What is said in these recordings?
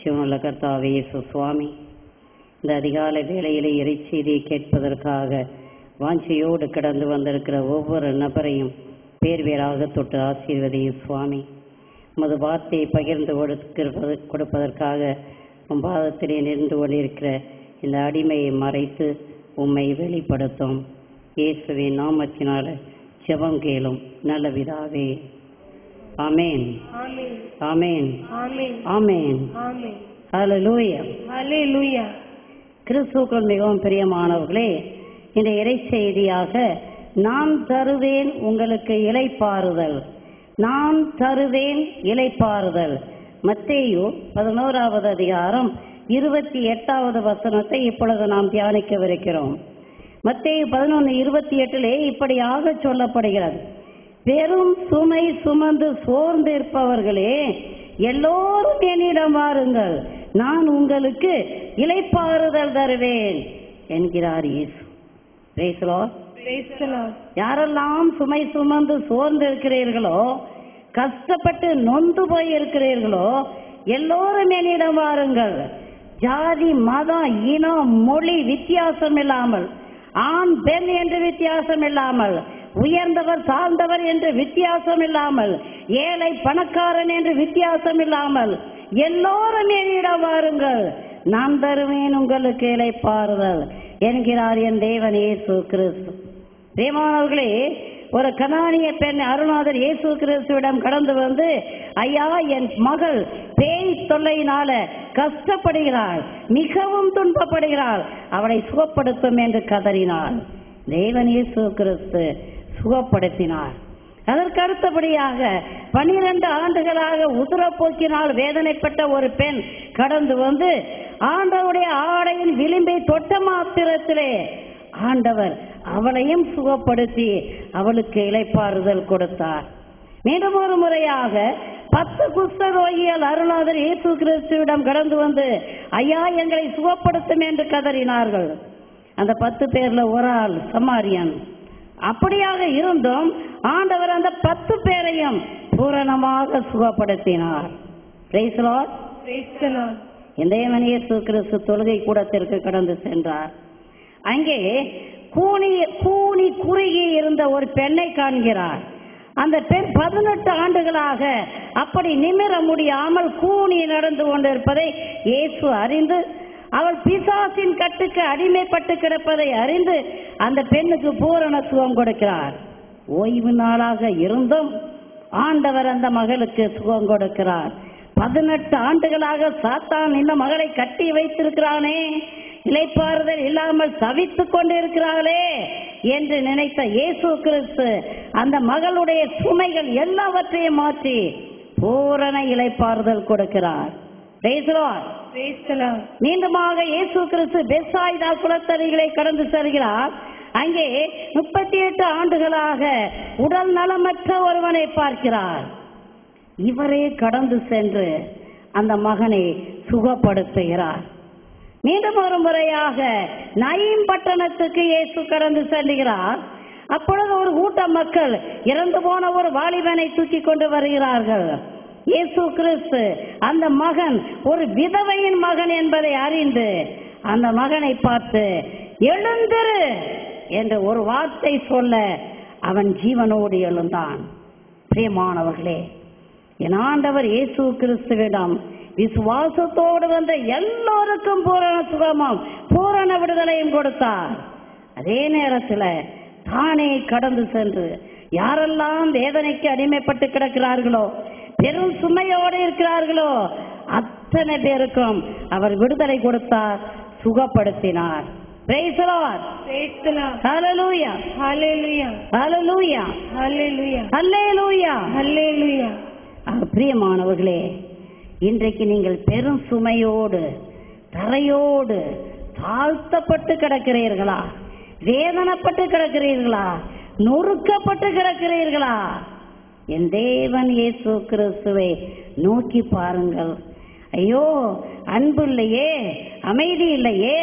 ஜீவனுள்ள கர்த்தாவே இயேசு சுவாமி, இந்த அதிகாலை வேளையிலே இறைச்செய்தியை கேட்பதற்காக வாஞ்சையோடு கடந்து வந்திருக்கிற ஒவ்வொரு நபரையும் பேர் பேராக தொட்டு ஆசீர்வதியும் சுவாமி. உமது வார்த்தையை பகிர்ந்து கொடுப்பதற்காக உம் பாதத்திலே நின்று கொண்டிருக்கிற இந்த அடிமையை மறைத்து உம்மை வெளிப்படுத்தும். இயேசுவின் நாமத்தினால ஜெபம் கேளும் நல்ல பிதாவே. ஆமென், ஆமென், ஆமென். ஹல்லேலூயா, ஹல்லேலூயா. கிறிஸ்துவுக்குள் மிகவும் பிரியமானவர்களே, இந்த இறைச்செய்தியாக நான் தருவேன் உங்களுக்கு இளைப்பாறுதல், நான் தருவேன் இளைப்பாறுதல். மத்தேயு 11வது அதிகாரம் 28வது வசனத்தை இப்பொழுது நாம் தியானிக்கவிருக்கிறோம். மத்தேயு 11:28 இப்படியாக சொல்லப்படுகிறது: பெரும் சுமை சுமந்து சோர்ந்திருப்பவர்களே, எல்லோரும் என்னிடம் வாருங்கள், நான் உங்களுக்கு இளைப்பாறுதல் தருவேன் என்கிறார் இயேசு. Price the Lord. யாரெல்லாம் சுமை சுமந்து சோர்ந்திருக்கிறீர்களோ, கஷ்டப்பட்டு நொந்து போய் இருக்கிறீர்களோ, எல்லோரும் என்னிடம் வாருங்கள். ஜாதி, மதம், இனம், மொழி வித்தியாசம் இல்லாமல், ஆண் பெண் என்று வித்தியாசம் இல்லாமல், உயர்ந்தவர் தாழ்ந்தவர் என்று வித்தியாசம் இல்லாமல், ஏழை பணக்காரன் என்று வித்தியாசம் இல்லாமல், எல்லோரும் என்னிடம் வாருங்கள், நான் தருவேன் உங்களுக்கு இளைப்பாறுதல் என்கிறார் என் தேவன் இயேசு கிறிஸ்து. பிரியமானவர்களே, ஒரு கனானிய பெண் அருள்நாதர் இயேசு கிறிஸ்துவிடம் கடந்து வந்து, ஐயா, என் மகள் பேய் தொல்லையினால கஷ்டப்படுகிறாள், மிகவும் துன்பப்படுகிறாள், அவளை சுகப்படுத்தும் என்று கதறினாள். தேவன் இயேசு கிறிஸ்து சுகப்படுத்தினார். அதற்கு அடுத்தபடியாக 12 ஆண்டுகளாக உதிரப்போக்கினால் வேதனைப்பட்ட ஒரு பெண் கடந்து வந்து ஆண்டவருடைய ஆடையின் விளிம்பை தொட்ட மாத்திரத்திலே ஆண்டவர் அவளையும் சுகப்படுத்தி அவளுக்கு இளைப்பாறுதல் கொடுத்தார். மீண்டும் ஒரு முறையாக 10 குஷ்டரோகிகள் அருள்நாதர் இயேசு கிறிஸ்துவிடம் கடந்து வந்து, ஐயா, எங்களை சுகப்படுத்தும் என்று கதறினார்கள். அந்த 10 பேர்ல ஒரு ஆள் சமாரியன். அப்படியாக இருந்தும் ஆண்டவர் அந்த 10 பேரையும் பூரணமாக சுகப்படுத்தினார். Price the Lord. இந்த தேவன் இயேசு கிறிஸ்து தொழுகை கூடத்திற்கு கடந்து சென்றார். அங்கே கூனி குறுகி இருந்த ஒரு பெண்ணை காண்கிறார். அந்த பெண் 18 ஆண்டுகளாக அப்படி நிமிர முடியாமல் கூனி நடந்து கொண்டிருப்பதை இயேசு அறிந்து, அவள் பிசாசின் கட்டுக்கு அடிமைப்பட்டு கிடப்பதை அறிந்து அந்த பெண்ணுக்கு பூரண சுகம் கொடுக்கிறார். ஓய்வு நாளாக இருந்தும் ஆண்டவர் அந்த மகளுக்கு சுகம் கொடுக்கிறார். 18 ஆண்டுகளாக சாத்தான் இந்த மகளை கட்டி வைத்திருக்கிறானே, இளைப்பாறுதல் இல்லாமல் தவித்துக் கொண்டிருக்கிறாளே என்று நினைத்த இயேசு கிறிஸ்து அந்த மகளுடைய சுமைகள் எல்லாவற்றையும் மாற்றி பூரண இளைப்பாறுதல் கொடுக்கிறார். மீண்டுமாக இயேசு கிறிஸ்து பெத்சாய்தா குளத்தடிகளை கடந்து செல்கிறார். அங்கே 38 ஆண்டுகளாக உடல் நலமற்ற ஒருவனை பார்க்கிறார். இவரே கடந்து சென்று அந்த மகனை சுகப்படுத்துகிறார். மீண்டும் ஒரு முறையாக நயீம் பட்டணத்துக்கு இயேசு கடந்து செல்கிறார். அப்பொழுது ஒரு கூட்ட மக்கள் இறந்து போன ஒரு வாலிபனை தூக்கி கொண்டு வருகிறார்கள். இயேசு கிறிஸ்து அந்த மகன் ஒரு விதவையின் மகன் என்பதை அறிந்து அந்த மகனை பார்த்து, எழுந்திரு என்று ஒரு வார்த்தை சொல்ல அவன் ஜீவனோடு எழுந்தான். பிரியமானவர்களே, என் ஆண்டவர் இயேசு கிறிஸ்துவிடம் விசுவாசத்தோடு வந்த எல்லோருக்கும் பூரண சுகமும் பூரண விடுதலையும் கொடுத்தார். அதே நேரத்தில் தானே கடந்து சென்று யாரெல்லாம் வேதனைக்கு அடிமைப்பட்டு கிடக்கிறார்களோ, பெரும் சுமையோடு இருக்கிறார்களோ, அத்தனை பேருக்கும் அவர் விடுதலை கொடுத்தார், சுகப்படுத்தினார். Praise the Lord. Praise the Lord. Hallelujah. Hallelujah. Hallelujah. Hallelujah. Hallelujah. Hallelujah. பிரியமானவர்களே, இன்றைக்கு நீங்கள் பெரும் சுமையோடு தரையோடு தாழ்த்தப்பட்டு கிடக்கிறீர்களா? வேதனைப்பட்டு கிடக்கிறீர்களா? நொறுக்கப்பட்டு கிடக்கிறீர்களா? என் தேவன் இயேசு கிறிஸ்துவை நோக்கி பாருங்கள். ஐயோ, அன்பு இல்லையே, அமைதி இல்லையே,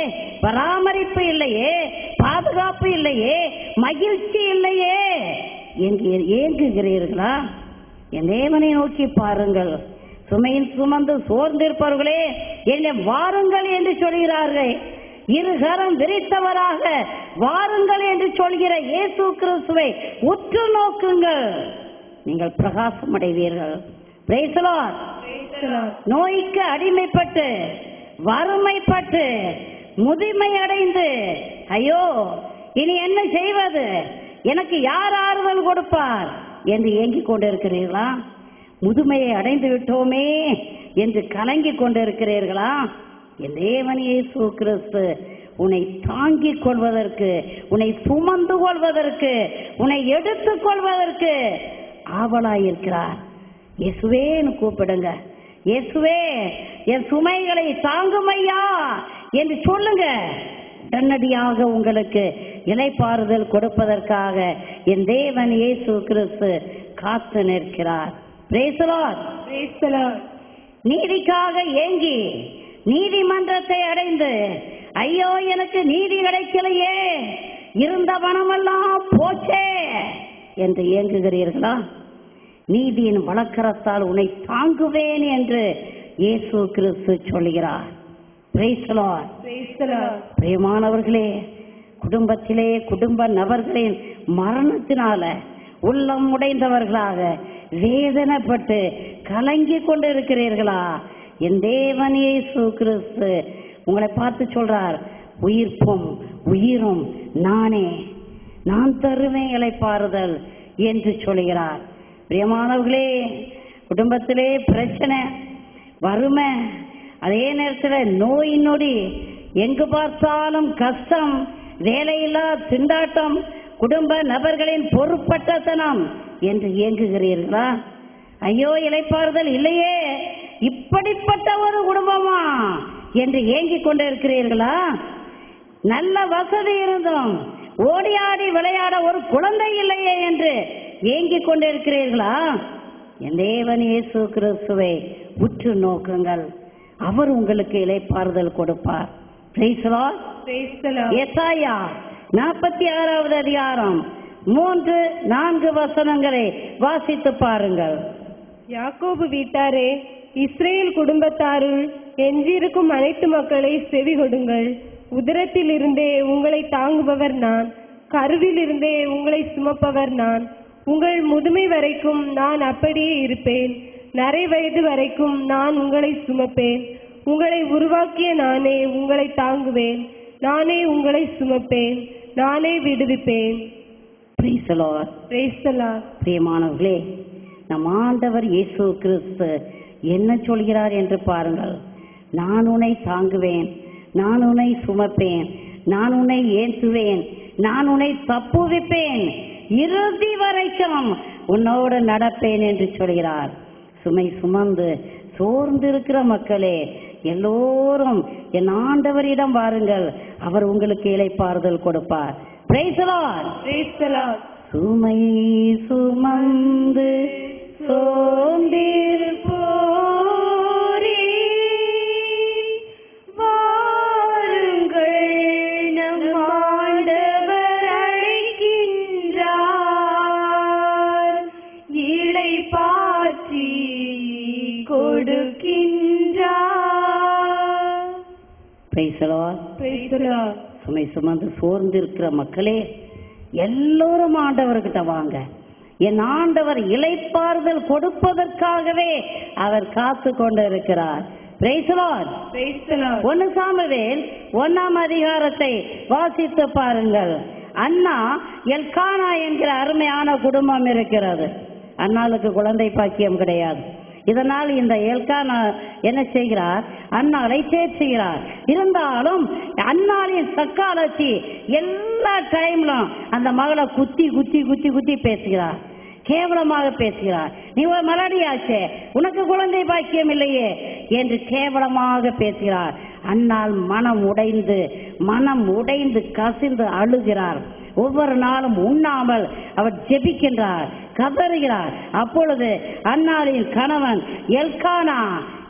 பராமரிப்பு இல்லையே, பாதுகாப்பு இல்லையே, மகிழ்ச்சி இல்லையே என்று ஏங்குகிறீர்களா? என் தேவனை நோக்கி பாருங்கள். சுமையில் சுமந்து சோர்ந்திருப்பவர்களே என்னை வாருங்கள் என்று சொல்கிறார்கள். இருகரம் விரித்தவராக வாருங்கள் என்று சொல்கிற இயேசு கிறிஸ்துவை உற்று நோக்குங்கள், நீங்கள் பிரகாசம் அடைவீர்கள். Praise the Lord. நோய்க்கு அடிமைப்பட்டு வறுமைப்பட்டு முதுமை அடைந்து ஐயோ இனி என்ன செய்வது, எனக்கு யார் ஆறுதல் கொடுப்பார் என்று ஏங்கிக் கொண்டிருக்கிறீர்களா? முதுமையை அடைந்து விட்டோமே என்று கலங்கிக் கொண்டிருக்கிறீர்களா? என் தேவன் இயேசு கிறிஸ்து உன்னை தாங்கிக் கொள்வதற்கு, உன்னை சுமந்து கொள்வதற்கு, உன்னை எடுத்துக் கொள்வதற்கு ஆவலாயிருக்கிறார். இயேசுவேன்னு கூப்பிடுங்க. இயேசுவே என் சுமைகளை தாங்குமையா என்று சொல்லுங்க. உடனடியாக உங்களுக்கு இளைப்பாறுதல் கொடுப்பதற்காக என் தேவன் இயேசு கிறிஸ்து காத்து நிற்கிறார். Praise the Lord. Praise the Lord. நீதிக்காக ஏங்கி நீதிமன்றத்தை அடைந்து ஐயோ எனக்கு நீதி கிடைக்கலையே, இருந்த பணமெல்லாம் போச்சே என்று ஏங்குகிறீர்களா? நீதியின் வழக்கரத்தால் உன்னை தாங்குவேன் என்று இயேசு கிறிஸ்து சொல்கிறார். Praise the Lord. Praise the Lord. பிரியமானவர்களே, குடும்பத்திலே குடும்ப நபர்களின் மரணத்தினால உள்ளம் உடைந்தவர்களாக வேதனைப்பட்டு கலங்கி கொண்டு இருக்கிறீர்களா? என் தேவன் இயேசு கிறிஸ்து உங்களை பார்த்து சொல்றார், உயிர்ப்பும் உயிரும் நானே, நான் தருவேன் இளைப்பாறுதல் என்று சொல்கிறார். பிரியமானவர்களே, குடும்பத்திலே பிரச்சனை, வறுமை, அதே நேரத்தில் நோய் நொடி, எங்கு பார்த்தாலும் கஷ்டம், வேலையில்லா திண்டாட்டம், குடும்ப நபர்களின் பொறுப்பற்றத்தனம் என்று இயங்குகிறீர்களா? ஐயோ இளைப்பாறுதல் இல்லையே, இப்படிப்பட்ட ஒரு குடும்பமா என்று ஏங்கிக் கொண்டு இருக்கிறீர்களா? நல்ல வசதி இருந்தும் ஓடி ஆடி விளையாட ஒரு குழந்தை இல்லையே என்று ஏங்கிக் கொண்டு இருக்கிறீர்களா? என் தேவன் இயேசு கிறிஸ்துவை உற்று நோக்குங்கள், அவர் உங்களுக்கு இளைப்பாறுதல் கொடுப்பார். Praise the Lord. Praise the Lord. எசாயா 46வது அதிகாரம் 3-4 வசனங்களை வாசித்து பாருங்கள். யாக்கோபு வீட்டாரே, இஸ்ரேல் குடும்பத்தாருள் எஞ்சியிருக்கும் அனைத்து மக்களை செவி கொடுங்கள். உதரத்தில் இருந்தே உங்களை தாங்குபவர் நான், கருவில் இருந்தே உங்களை சுமப்பவர் நான். உங்கள் முதுமை வரைக்கும் நான் அப்படியே இருப்பேன், நரை வயது வரைக்கும் நான் உங்களை சுமப்பேன். உங்களை உருவாக்கிய நானே உங்களை தாங்குவேன், நானே உங்களை சுமப்பேன், நானே விடுவிப்பேன். Praise the Lord. Praise the Lord. பிரியமானவர்களே, நம் ஆண்டவர் இயேசு கிறிஸ்து என்ன சொல்கிறார் என்று பாருங்கள். நான் உன்னை தாங்குவேன், நான் உன்னை சுமப்பேன், நான் உன்னை ஏற்றுவேன், நான் உன்னை தப்புவிப்பேன், இறுதி வரைக்கும் உன்னோடு நடப்பேன் என்று சொல்கிறார். சுமை சுமந்து சோர்ந்திருக்கிற மக்களே எல்லோரும் என் ஆண்டவரிடம் வாருங்கள், அவர் உங்களுக்கு இளைப்பாறுதல் கொடுப்பார். Praise the Lord. Praise the Lord. சுமை சுமந்து சோர்ந்திருப்போரே வாருங்கள், நம் ஆண்டவர் அழைக்கின்றார், இளைப்பாற்றி கொடுக்கின்றார். Praise the Lord. Praise the Lord. சுமை சுமந்து சோர்ந்திருக்கிற மக்களே எல்லோரும் ஆண்டவர்கிட்ட வாங்க. என் ஆண்டவர் இளைப்பாறுதல் கொடுப்பதற்காகவே அவர் காத்து கொண்டு இருக்கிறார். Praise the Lord. Praise the Lord. 1 Samuel 1ஆம் அதிகாரத்தை வாசித்து பாருங்கள். அண்ணா எல்கானா என்கிற அருமையான குடும்பம் இருக்கிறது. அண்ணாளுக்கு குழந்தை பாக்கியம் கிடையாது. இதனால் இந்த எல்கானா என்ன செய்கிறார், அன்னாளை தேற்றுகிறார். இருந்தாலும் அன்னாளின் சக்காலத்தி எல்லா டைம்லும் அந்த மகளை குத்தி குத்தி குத்தி குத்தி பேசுகிறார், கேவலமாக பேசுகிறார். நீ ஒரு மலடியாச்சே, உனக்கு குழந்தை பாக்கியம் இல்லையே என்று கேவலமாக பேசுகிறார். அன்னாள் மனம் உடைந்து கசிந்து அழுகிறார். ஒவ்வொரு நாளும் உண்ணாமல் அவர் ஜெபிக்கின்றார், கதறுகிறார். அப்பொழுது அன்னாளின் கணவன் எல்கானா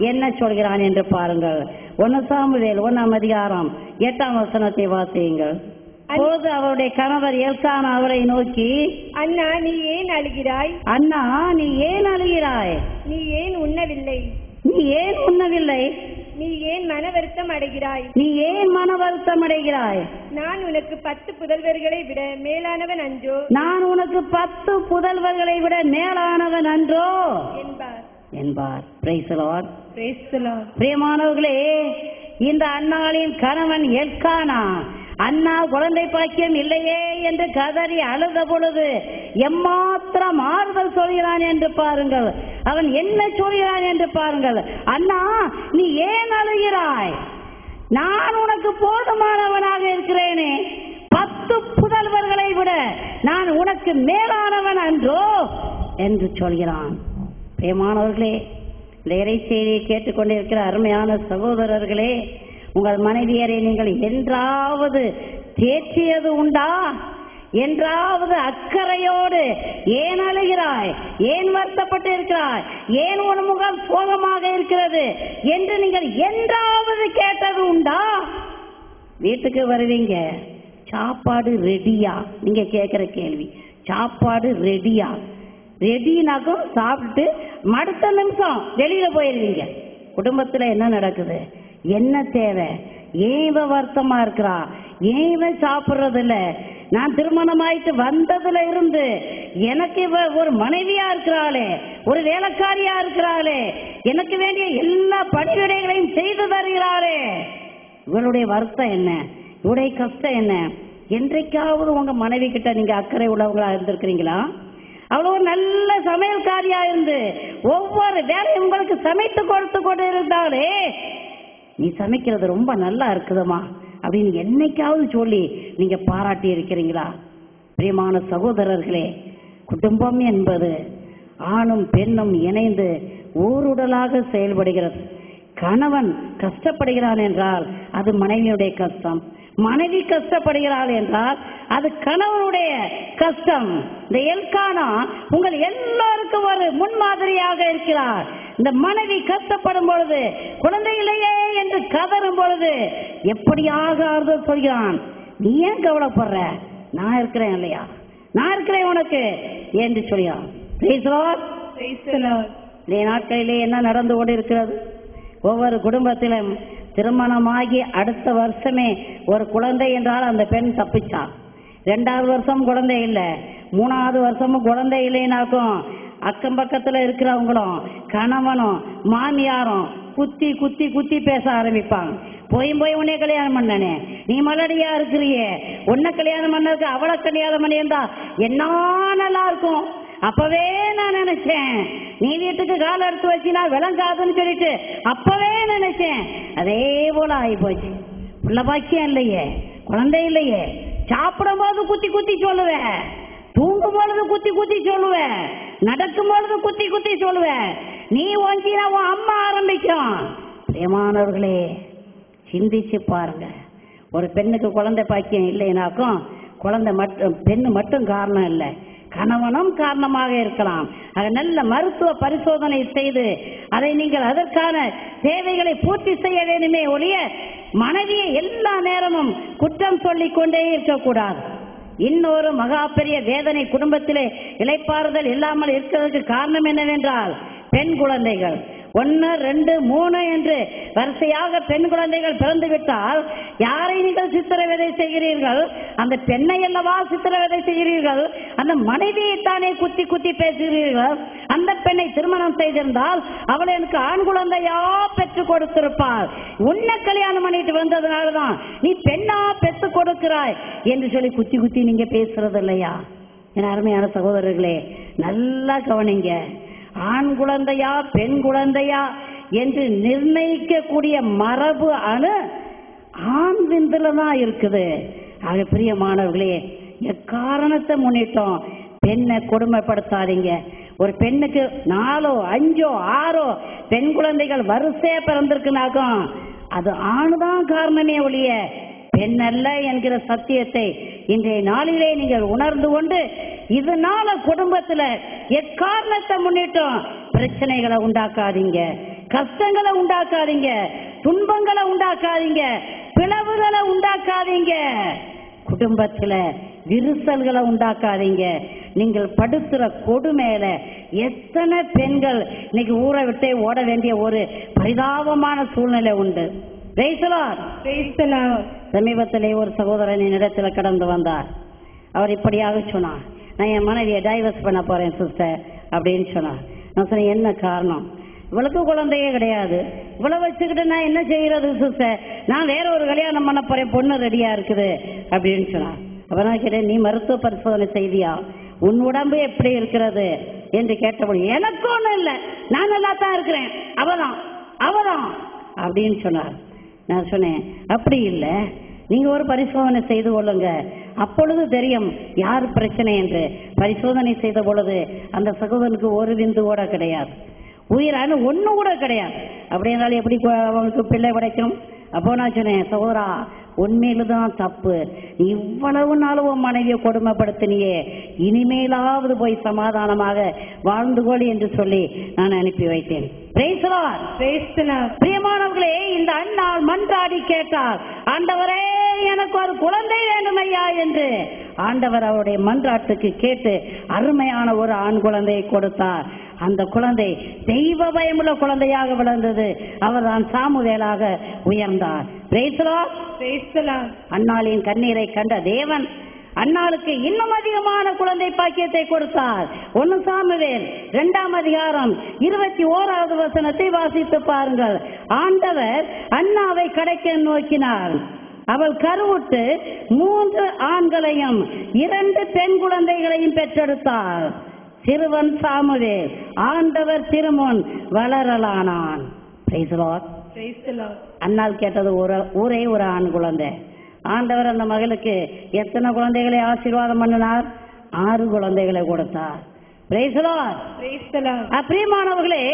என்ன சொல்கிறான் என்று பாருங்கள். 1 சாமுவேல் 1ஆம் அதிகாரம் 8ஆம் வசனத்தை வாசியுங்கள். அப்போது அவருடைய கணவர் எல்கானா அவரை நோக்கி, அண்ணா நீ ஏன் அழுகிறாய்? அண்ணா நீ ஏன் அழுகிறாய்? நீ ஏன் உண்ணவில்லை? நீ ஏன் உண்ணவில்லை? நீ ஏன் மன வருத்தம் அடைகிறாய்? நீ ஏன் மன வருத்தம் அடைகிறாய்? நான் உனக்கு 10 புதல்வர்களை விட மேலானவன் அன்றோ? நான் உனக்கு 10 புதல்வர்களை விட மேலானவன் அன்றோ என்பார். Praise the Lord. Praise the Lord. பிரியமானவர்களே, இந்த அன்னாளின் கணவன் எல்கானா அண்ணா குழந்தை பாக்கியம் இல்லையே என்று கதறி அழுத பொழுது எம்மாத்திரம் ஆறுதல் சொல்கிறான் என்று பாருங்கள். அவன் என்ன சொல்கிறான் என்று பாருங்கள். அண்ணா, நீ ஏன் அழுகிறாய்? நான் உனக்கு போதுமானவனாக இருக்கிறேனே. 10 புதல்வர்களை விட நான் உனக்கு மேலானவன் அன்றோ என்று சொல்கிறான். பிரியமானவர்களே, இந்த இறைச்செய்தியை கேட்டுக்கொண்டிருக்கிற அருமையான சகோதரர்களே, உங்கள் மனைவியரை நீங்கள் என்றாவது தேற்றியது உண்டா? என்றாவது அக்கறையோடு ஏன் அழுகிறாய், ஏன் வருத்தப்பட்டு இருக்கிறாய், ஏன் உன் முகம் சோகமாக இருக்கிறது என்று நீங்கள் என்றாவது கேட்டது உண்டா? வீட்டுக்கு வருவீங்க, சாப்பாடு ரெடியா? நீங்க கேட்கிற கேள்வி, சாப்பாடு ரெடியா? ரெடினாக்கும் சாப்பிட்டு அடுத்த நிமிஷம் வெளியில போயிருவீங்க. குடும்பத்துல என்ன நடக்குது, என்ன தேவை, ஏன் வருத்தமா இருக்கிறா, ஏன் சாப்பிடுறது இல்ல? நான் திருமணம் ஆயிட்டு வந்ததுல இருந்து எனக்கு இவ ஒரு மனைவியா இருக்கிறாளே, ஒரு வேலைக்காரியா இருக்கிறாளே, எனக்கு வேண்டிய எல்லா பணிவிடைகளையும் செய்து தருகிறாளே, இவளுடைய வருத்தம் என்ன, இவருடைய கஷ்டம் என்ன? என்றைக்காவது உங்க மனைவி கிட்ட நீங்க அக்கறை உள்ளவங்களா இருந்திருக்கிறீங்களா? அவ்வளவு நல்ல சமையல்காரியா இருந்து ஒவ்வொரு வேலையும் உங்களுக்கு சமைத்து கொடுத்து கொண்டு இருந்தாலே, நீ சமைக்கிறது ரொம்ப நல்லா இருக்குதுமா அப்படின்னு என்னைக்காவது சொல்லி நீங்க பாராட்டி இருக்கிறீங்களா? பிரியமான சகோதரர்களே, குடும்பம் என்பது ஆணும் பெண்ணும் இணைந்து ஓருடலாக செயல்படுகிறது. கணவன் கஷ்டப்படுகிறான் என்றால் அது மனைவியுடைய கஷ்டம், மனைவி கஷ்டப்படுகிறாள் என்றால் அது கணவனுடைய கஷ்டம். இந்த எல்கானா உங்கள் எல்லாருக்கும் ஒரு முன்மாதிரியாக இருக்கிறார். இந்த மனைவி கஷ்டப்படும் பொழுது, குழந்தை இல்லையே என்று கதறும் பொழுது எப்படியாக ஆறுதல் சொல்கிறான். நீ ஏன் கவலைப்படுற, நான் இருக்கிறேன் இல்லையா, நான் இருக்கிறேன் உனக்கு என்று சொல்கிறான். இந்த நாட்களிலே என்ன நடந்து கொண்டு இருக்கிறது? ஒவ்வொரு குடும்பத்திலும் திருமணமாகி அடுத்த வருஷமே ஒரு குழந்தை என்றால் அந்த பெண் தப்பிச்சான். 2வது வருஷம் குழந்தை இல்லை, 3வது வருஷமும் குழந்தை இல்லைனாக்கும் அக்கம் பக்கத்துல இருக்கிறவங்களும் கணவனும் மாமியாரும் குத்தி குத்தி குத்தி பேச ஆரம்பிப்பாங்க. போய் உன்னை கல்யாணம் பண்ணனே, நீ மலடியா இருக்கிறியே, உன்னை கல்யாணம் பண்ணதுக்கு அவளை கல்யாணம் பண்ணியிருந்தா என்ன நல்லா இருக்கும். அப்பவே நான் நினைச்சேன் நீ வீட்டுக்கு கால எடுத்து வச்சினா விளங்காதுன்னு சொல்லிட்டு அப்பவே நினைச்சேன். அதே போல ஆகி போச்சு. புள்ள பாக்கியம் இல்லையே, குழந்தை இல்லையே, சாப்பிடும் போது குத்தி குத்தி சொல்லுவேன், தூங்கும் பொழுது குத்தி குத்தி சொல்லுவேன், நடக்கும் பொழுது குத்தி குத்தி சொல்லுவேன். நீ ஒஞ்சினா உன் அம்மா ஆரம்பிக்கும். பிரியமானவர்களே, சிந்திச்சு பாருங்க. ஒரு பெண்ணுக்கு குழந்தை பாக்கியம் இல்லைனாக்கும் குழந்தை மட்டும் பெண்ணு மட்டும் காரணம் இல்லை, கணவனும் காரணமாக இருக்கலாம். அது நல்ல மருத்துவ பரிசோதனை செய்து அதை நீங்கள் அதற்கான தேவைகளை பூர்த்தி செய்ய வேண்டுமே ஒழிய மனைவியை எல்லா நேரமும் குற்றம் சொல்லிக் கொண்டே இருக்கக்கூடாது. இன்னொரு மகா பெரிய வேதனை குடும்பத்திலே இளைப்பாறுதல் இல்லாமல் இருக்கிறதுக்கு காரணம் என்னவென்றால் பெண் குழந்தைகள். 1, 2, 3 என்று வரிசையாக பெண் குழந்தைகள் பிறந்து விட்டால் யாரை நீங்கள் சித்திரவதை செய்கிறீர்கள்? அந்த பெண்ணை அல்லவா சித்திரவதை செய்கிறீர்கள். அந்த மனைவியை தானே குத்தி குத்தி பேசுகிறீர்கள். அந்த பெண்ணை திருமணம் செய்திருந்தால் அவளை எனக்கு ஆண் குழந்தையா பெற்று கொடுத்திருப்பாள். உன்னை கல்யாணம் பண்ணிட்டு வந்ததுனாலதான் நீ பெண்ணா பெற்று கொடுக்கிறாய் என்று சொல்லி குத்தி குத்தி நீங்க பேசுறது இல்லையா? என் அருமையான சகோதரர்களே, நல்லா கவனிங்க. ஆண் குழந்தையா பெண் குழந்தையா என்று நிர்ணயிக்கக்கூடிய மரபு அணு ஆண் விந்துல தான் இருக்குது. ஆக பிரியமானவர்களே, எக்காரணத்தை முன்னிட்டோம் பெண்ணை கொடுமைப்படுத்தாதீங்க. ஒரு பெண்ணுக்கு 4, 5, 6 பெண் குழந்தைகள் வரிசையா பிறந்திருக்குனாக்கும் அது ஆணுதான் காரணமே ஒழிய பெண் அல்ல என்கிற சத்தியத்தை இன்றைய நாளிலே நீங்கள் உணர்ந்து கொண்டு இதனால குடும்பத்துல எக்காரணத்தை முன்னிட்டும் பிரச்சனைகளை உண்டாக்காதீங்க, கஷ்டங்களை உண்டாக்காதீங்க, துன்பங்களை உண்டாக்காதீங்க, பிளவுகளை உண்டாக்காதீங்க, குடும்பத்துல விரிசல்களை உண்டாக்காதீங்க. நீங்கள் படுத்துற கொடுமையில எத்தனை பெண்கள் இன்னைக்கு ஊரை விட்டே ஓட வேண்டிய ஒரு பரிதாபமான சூழ்நிலை உண்டு. சமீபத்திலே ஒரு சகோதரன் என்னிடத்துல கடந்து வந்தார். அவர் இப்படியாக சொன்னார், நான் என் மனைவியை டைவர்ஸ் பண்ண போறேன் சிஸ்டர் அப்படின்னு சொன்னார். நான் சொன்னேன், என்ன காரணம்? இவளுக்கு குழந்தையே கிடையாது, இவ்வளவு வச்சுக்கிட்டு நான் என்ன செய்யறது சிஸ்டர், நான் வேற ஒரு கல்யாணம் பண்ண போறேன், பொண்ணு ரெடியா இருக்குது அப்படின்னு சொன்னார். அப்ப நான் கேட்டேன், நீ மருத்துவ பரிசோதனை செய்தியா, உன் உடம்பு எப்படி இருக்கிறது என்று கேட்டபோது, எனக்கு ஒண்ணும் இல்லை, நான் நல்லா தான் இருக்கிறேன், அவதான் அப்படின்னு சொன்னார். நான் சொன்னேன், அப்படி இல்லை, நீங்க ஒரு பரிசோதனை செய்து கொள்ளுங்க, அப்பொழுது தெரியும் யார் பிரச்சனை என்று. பரிசோதனை செய்த பொழுது அந்த சகோதரனுக்கு ஒரு விந்து கூட கிடையாது, உயிரான ஒண்ணு கூட கிடையாது. அப்படி இருந்தாலும் எப்படி அவனுக்கு பிள்ளை கிடைக்கும்? அப்போ நான் சொன்னேன், சகோதரா உண்மையில்தான் தப்பு, இவ்வளவு நாளும் உன் மனைவியை கொடுமைப்படுத்தினியே, இனிமேலாவது போய் சமாதானமாக வாழ்ந்து கொள் என்று சொல்லி நான் அனுப்பி வைத்தேன். பிரியமானவர்களே, இந்த அண்ணாள் மன்றாடி கேட்டார், ஆண்டவரே எனக்கு ஒரு குழந்தை வேண்டும் ஐயா என்று. ஆண்டவர் அவருடைய மன்றாட்டுக்கு கேட்டு அருமையான ஒரு ஆண் குழந்தையை கொடுத்தார். அந்த குழந்தை தெய்வ பயமுள்ள குழந்தையாக விளந்தது. அவர் தான் சாமுவேலாக உயர்ந்தார். அன்னாளின் கண்ணீரை கண்ட தேவன் அன்னாளுக்கு இன்னும் அதிகமான குழந்தை பாக்கியத்தை கொடுத்தார். 1 சாமுவேல் 2ஆம் அதிகாரம் 21வது வசனத்தை வாசித்து பாருங்கள். ஆண்டவர் அன்னாவை கடைக்க நோக்கினார். அவள் கருவுட்டு 3 ஆண்களையும் 2 பெண் குழந்தைகளையும் பெற்றெடுத்தார். சிறுவன் சாமுவேல் ஆண்டவர் திருமுன் வளரலானான். அன்னாள் கேட்டது ஒரே ஒரு ஆண் குழந்தை. ஆண்டவர் அந்த மகளுக்கு எத்தனை குழந்தைகளை ஆசீர்வாதம் பண்ணினார்? 6 குழந்தைகளை கொடுத்தார். பிரியமானவர்களே,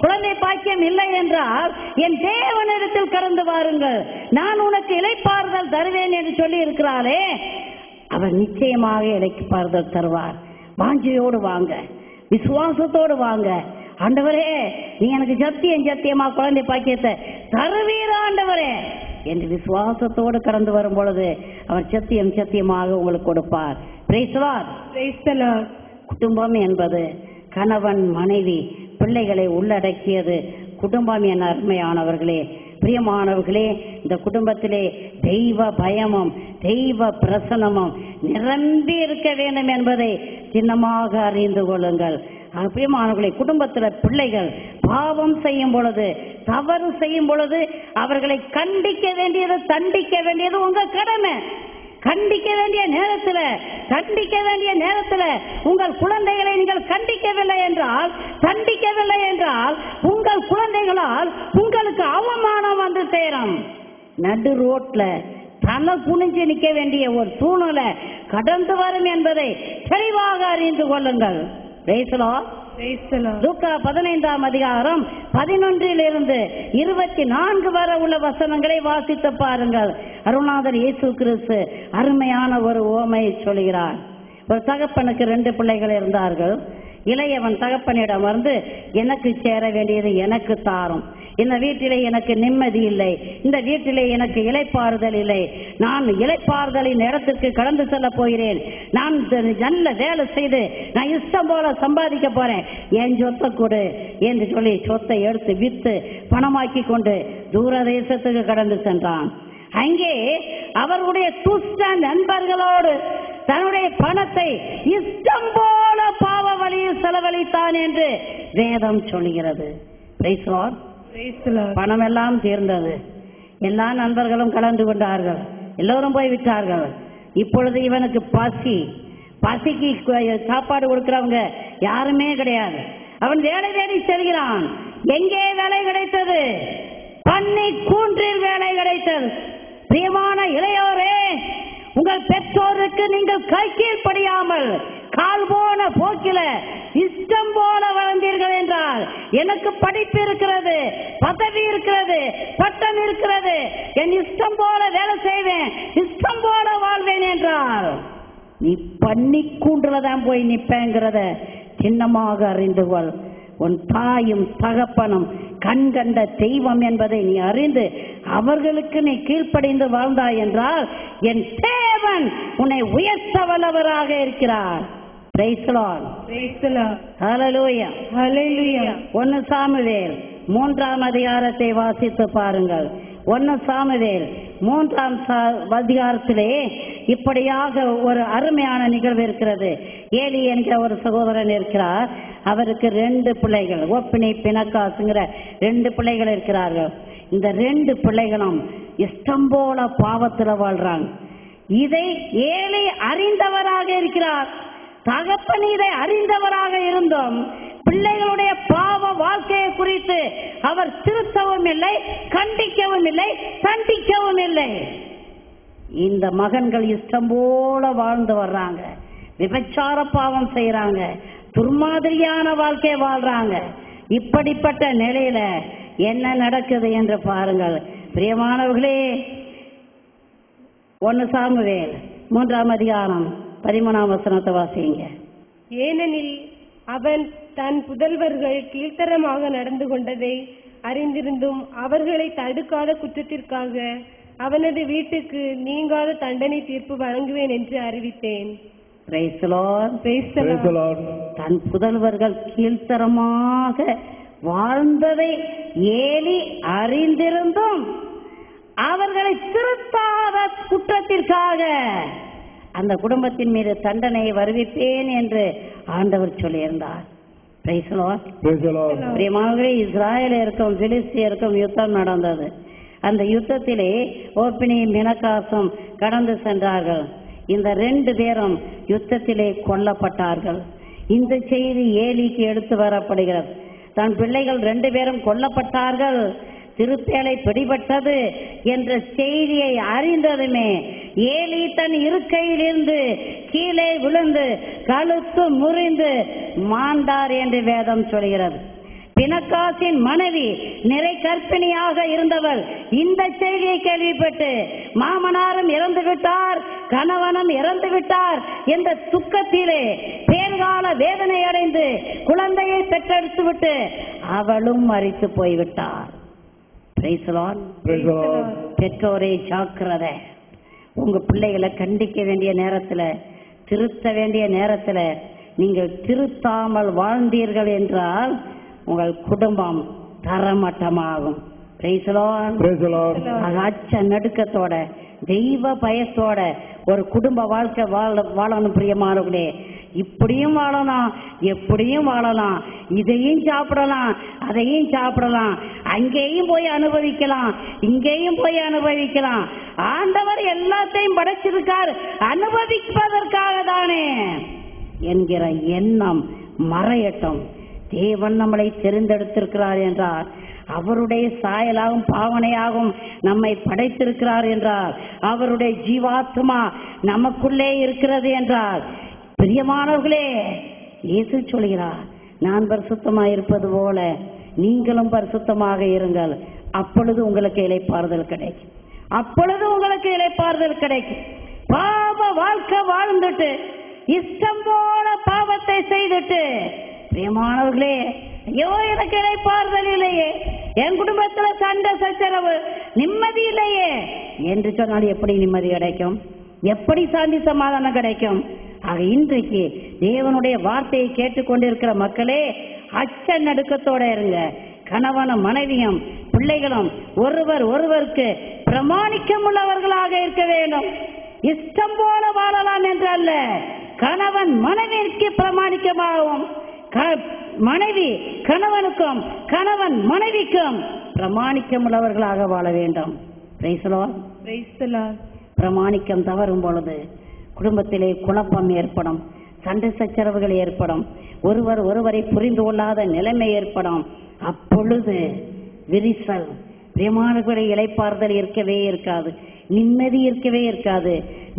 குழந்தை பாக்கியம் இல்லை என்றால் என் தேவனிடத்தில் கடந்து வாருங்கள், நான் உனக்கு இளைப்பாறுதல் தருவேன் என்று சொல்லி இருக்கிறாரே, அவர் நிச்சயமாக இளைப்பாறுதல் தருவார். வாஞ்சியோடு வாங்க, விசுவாசத்தோடு வாங்க. ஆண்டவரே நீ எனக்கு சத்தியமா குழந்தை பாக்கியத்தை தருவீர் ஆண்டவரே என்று விசுவாசத்தோடு கடந்து வரும் பொழுது அவர் சத்தியமாக உங்களுக்கு கொடுப்பார். குடும்பம் என்பது கணவன் மனைவி பிள்ளைகளை உள்ளடக்கியது. குடும்பம் என அருமையானவர்களே, பிரியமானவர்களே, இந்த குடும்பத்திலே தெய்வ பயமும் தெய்வ பிரசனமும் நிரம்பி இருக்க வேண்டும் என்பதை சின்னமாக அறிந்து கொள்ளுங்கள். பிரியமானவர்களே, குடும்பத்தில் பிள்ளைகள் பாவம் செய்யும் பொழுது, தவறு செய்யும் பொழுது அவர்களை கண்டிக்க வேண்டியது தண்டிக்க வேண்டியது உங்க கடமை. கண்டிக்க வேண்டிய நேரத்தில் உங்கள் குழந்தைகளை நீங்கள் கண்டிக்கவில்லை என்றால், தண்டிக்கவில்லை என்றால் உங்கள் குழந்தைகளால் உங்களுக்கு அவமானம் வந்து சேரும். நடு ரோட்ல தலை குனிஞ்சு நிற்க வேண்டிய ஒரு சூழ்நிலை கடந்து வரும் என்பதை தெளிவாக அறிந்து கொள்ளுங்கள். லூக்கா 15ஆம் அதிகாரம் 11 24 வரை உள்ள வசனங்களை வாசித்து பாருங்கள். அருள்நாதர் இயேசு கிறிஸ்து அருமையான ஒரு உவமையை சொல்கிறார். ஒரு தகப்பனுக்கு 2 பிள்ளைகள் இருந்தார்கள். இளையவன் தகப்பனிடம் வந்து, எனக்கு சேர வேண்டியது எனக்கு தாரும், இந்த வீட்டிலே எனக்கு நிம்மதி இல்லை, இந்த வீட்டிலே எனக்கு இளைப்பாறுதல் இல்லை, நான் இளைப்பாறுதலின் இடத்திற்கு கடந்து செல்ல போகிறேன், நான் நல்ல வேலை செய்து நான் இஷ்டம் போல சம்பாதிக்க போறேன், என் சொத்தை கொடு என்று சொல்லி சொத்தை எடுத்து வித்து பணமாக்கி கொண்டு தூர தேசத்துக்கு கடந்து சென்றான். அங்கே அவருடைய துஷ்ட நண்பர்களோடு தன்னுடைய பணத்தை இஷ்டம் போல பாவ வழியில் செலவழித்தான் என்று வேதம் சொல்கிறது. பணம் எல்லாம் தீர்ந்தது. எல்லா நண்பர்களும் கலந்து கொண்டார்கள், எல்லோரும் போய் விட்டார்கள். இப்பொழுது இவனுக்கு பசிக்கு சாப்பாடு கொடுக்கிறவங்க யாருமே கிடையாது. அவன் வேலை தேடி செல்கிறான். எங்கே வேலை கிடைத்தது? பன்னி கூன்றில் வேலை கிடைத்தது. பிரியமான இளையோரே, உங்கள் பெற்றோருக்கு நீங்கள் கை கீழ்ப்படியாமல் கால் போன போக்கில இஷ்டம் போல வளர்ந்தீர்கள் என்றால், எனக்கு படிப்பு இருக்கிறது, பதவி இருக்கிறது, பட்டம் இருக்கிறது, என் இஷ்டம் போல வேலை செய்வேன், இஷ்டம் போல வாழ்வேன் என்றால், நீ பண்ணி கூண்டுலதான் போய் நிப்பேங்கிறத சின்னமாக அறிந்து கொள். உன் தாயும் தகப்பனும் கண்கண்ட தெய்வம் என்பதை நீ அறிந்து அவர்களுக்கு நீ கீழ்ப்படிந்து வாழ்ந்தாய் என்றால், என் தேவன் உன்னை உயர்த்த வல்லவராக இருக்கிறார். Praise the Lord. Praise the Lord. Hallelujah. Hallelujah. 1 Samuel 3ஆம் அதிகாரத்தை வாசித்து பாருங்கள். 1 சாமுவேல் 3ஆம் அதிகாரத்திலே இப்படியாக ஒரு அருமையான நிகழ்வு இருக்கிறது. ஏலி என்கிற ஒரு சகோதரன் இருக்கிறார். அவருக்கு 2 பிள்ளைகள், ஒப்பினி பினக்காசுங்கிற 2 பிள்ளைகள் இருக்கிறார்கள். இந்த 2 பிள்ளைகளும் இஷ்டம் போல பாவத்தில் வாழ்றாங்க. இதை ஏலி அறிந்தவராக இருக்கிறார். தகப்பன் இதை அறிந்தவராக இருந்தும் பிள்ளைகளுடைய பாவ வாழ்க்கையை குறித்து அவர் திருத்தவும் இல்லை, கண்டிக்கவும் இல்லை, தண்டிக்கவும் இல்லை. இந்த மகன்கள் இஷ்டம் போல வாழ்ந்து வர்றாங்க, விபச்சார பாவம் செய்யறாங்க, துர்மாதிரியான வாழ்க்கை வாழ்றாங்க. இப்படிப்பட்ட நிலையில என்ன நடக்குது என்று பாருங்கள் பிரியமானவர்களே. 1 சாமுவேல் 3ஆம் அதிகாரம் 13ஆம் வசனத்தை வாசிங்க. ஏனெனில் அவன் தன் புதல்வர்கள் கீழ்த்தரமாக நடந்து கொண்டதை அறிந்திருந்தும் அவர்களை தடுக்காத குற்றத்திற்காக அவனது வீட்டுக்கு நீங்காத தண்டனை தீர்ப்பு வழங்குவேன் என்று அறிவித்தேன். Praise the Lord. Praise the Lord. தன் புதல்வர்கள் கீழ்த்தரமாக வாழ்ந்ததை ஏலி அறிந்திருந்தும் அவர்களை திருத்தாத குற்றத்திற்காக அந்த குடும்பத்தின் மீது தண்டனையை வருவிப்பேன் என்று ஆண்டவர் சொல்லியிருந்தார். Praise the Lord. பிரியமானவர்களே, இஸ்ராயேலருக்கும் பிலிஸ்தியருக்கும் யுத்தம் நடந்தது. அந்த யுத்தத்திலே ஓப்பினியும் பினகாசும் கடந்து சென்றார்கள். இந்த 2 பேரும் யுத்தத்திலே கொல்லப்பட்டார்கள். இந்த செய்தி ஏலிக்கு எடுத்து வரப்படுகிறது. தன் பிள்ளைகள் 2 பேரும் கொல்லப்பட்டார்கள், திருப்பேலை பிடிபட்டது என்ற செய்தியை அறிந்ததுமே ஏலி தன் இருக்கையிலிருந்து கீழே விழுந்து கழுத்து முறிந்து மாண்டார் என்று வேதம் சொல்கிறது. பினகாசின் மனைவி நிறை கர்ப்பிணியாக இருந்தவள் இந்த செய்தியை கேள்விப்பட்டு மாமனாரும் இறந்து விட்டார், கணவனும் இறந்து விட்டார் என்ற துக்கத்திலே பேர்கால வேதனை அடைந்து குழந்தையை பெற்றெடுத்து விட்டு அவளும் மரித்து போய்விட்டார். Praise the Lord. பெற்றோரை ஜாக்கிரதை. உங்க பிள்ளைகளை கண்டிக்க வேண்டிய நேரத்தில், திருத்த வேண்டிய நேரத்தில் நீங்கள் திருத்தாமல் வாழ்ந்தீர்கள் என்றால் உங்கள் குடும்பம் தரமட்டமாகும். Praise the Lord. அச்ச நடுக்கத்தோட தெய்வ பயத்தோட ஒரு குடும்ப வாழ்க்கை வாழணும் பிரியமானவர்களே. இப்படியும் வாழலாம், எப்படியும் வாழலாம், இதையும் சாப்பிடலாம், அதையும் சாப்பிடலாம், அங்கேயும் போய் அனுபவிக்கலாம், இங்கேயும் போய் அனுபவிக்கலாம். ஆண்டவர் எல்லாத்தையும் படைச்சிருக்கார் அனுபவிப்பதற்காக தானே என்கிற எண்ணம் மறையட்டும். தேவன் நம்மளை தெரிந்தெடுத்திருக்கிறார் என்றார், அவருடைய சாயலாகவும் பாவனையாகவும் நம்மை படைத்திருக்கிறார் என்றார், அவருடைய ஜீவாத்மா நமக்குள்ளே இருக்கிறது என்றார். பிரியமானவர்களே, இயேசு சொல்கிறார், நான் பரிசுத்தமாக இருப்பது போல நீங்களும் பரிசுத்தமாக இருங்கள், அப்பொழுது உங்களுக்கு இளைப்பாறுதல் கிடைக்கும், அப்பொழுது உங்களுக்கு இளைப்பாறுதல் கிடைக்கும். பாவ வாழ்க்கை வாழ்ந்துட்டு இஷ்டம் போல பாவத்தை செய்துட்டு பிரியமானவர்களே, ஐயோ எனக்கு இளைப்பாறுதல் இல்லையே, என் குடும்பத்துல சண்டை சச்சரவு, நிம்மதி இல்லையே என்று சொன்னால் எப்படி நிம்மதி கிடைக்கும்? எப்படி சாந்தி சமாதானம் கிடைக்கும்? ஆக இன்றைக்கு தேவனுடைய வார்த்தையை கேட்டுக்கொண்டிருக்கிற மக்களே, அச்ச நடுக்கத்தோட இருங்க. கணவனும் மனைவியும் பிள்ளைகளும் ஒருவர் ஒருவருக்கு பிரமாணிக்கம் உள்ளவர்களாக இருக்க வேண்டும். இஷ்டம் போல வாழலாம் என்று அல்ல, கணவன் மனைவிக்கு பிரமாணிக்கமாகவும், மனைவி கணவனுக்கும், கணவன் மனைவிக்கும் பிரமாணிக்கம் உள்ளவர்களாக வாழ வேண்டும். Praise the Lord. Praise the Lord. பிரமாணிக்கம் தவறும் பொழுது குடும்பத்திலே குழப்பம் ஏற்படும், சண்டை சச்சரவுகள் ஏற்படும், ஒருவர் ஒருவரை புரிந்து கொள்ளாத நிலைமை ஏற்படும். அப்பொழுது விரிசல், பிரியமானவர்களை இளைப்பாறுதல் இருக்கவே இருக்காது, நிம்மதி இருக்கவே இருக்காது.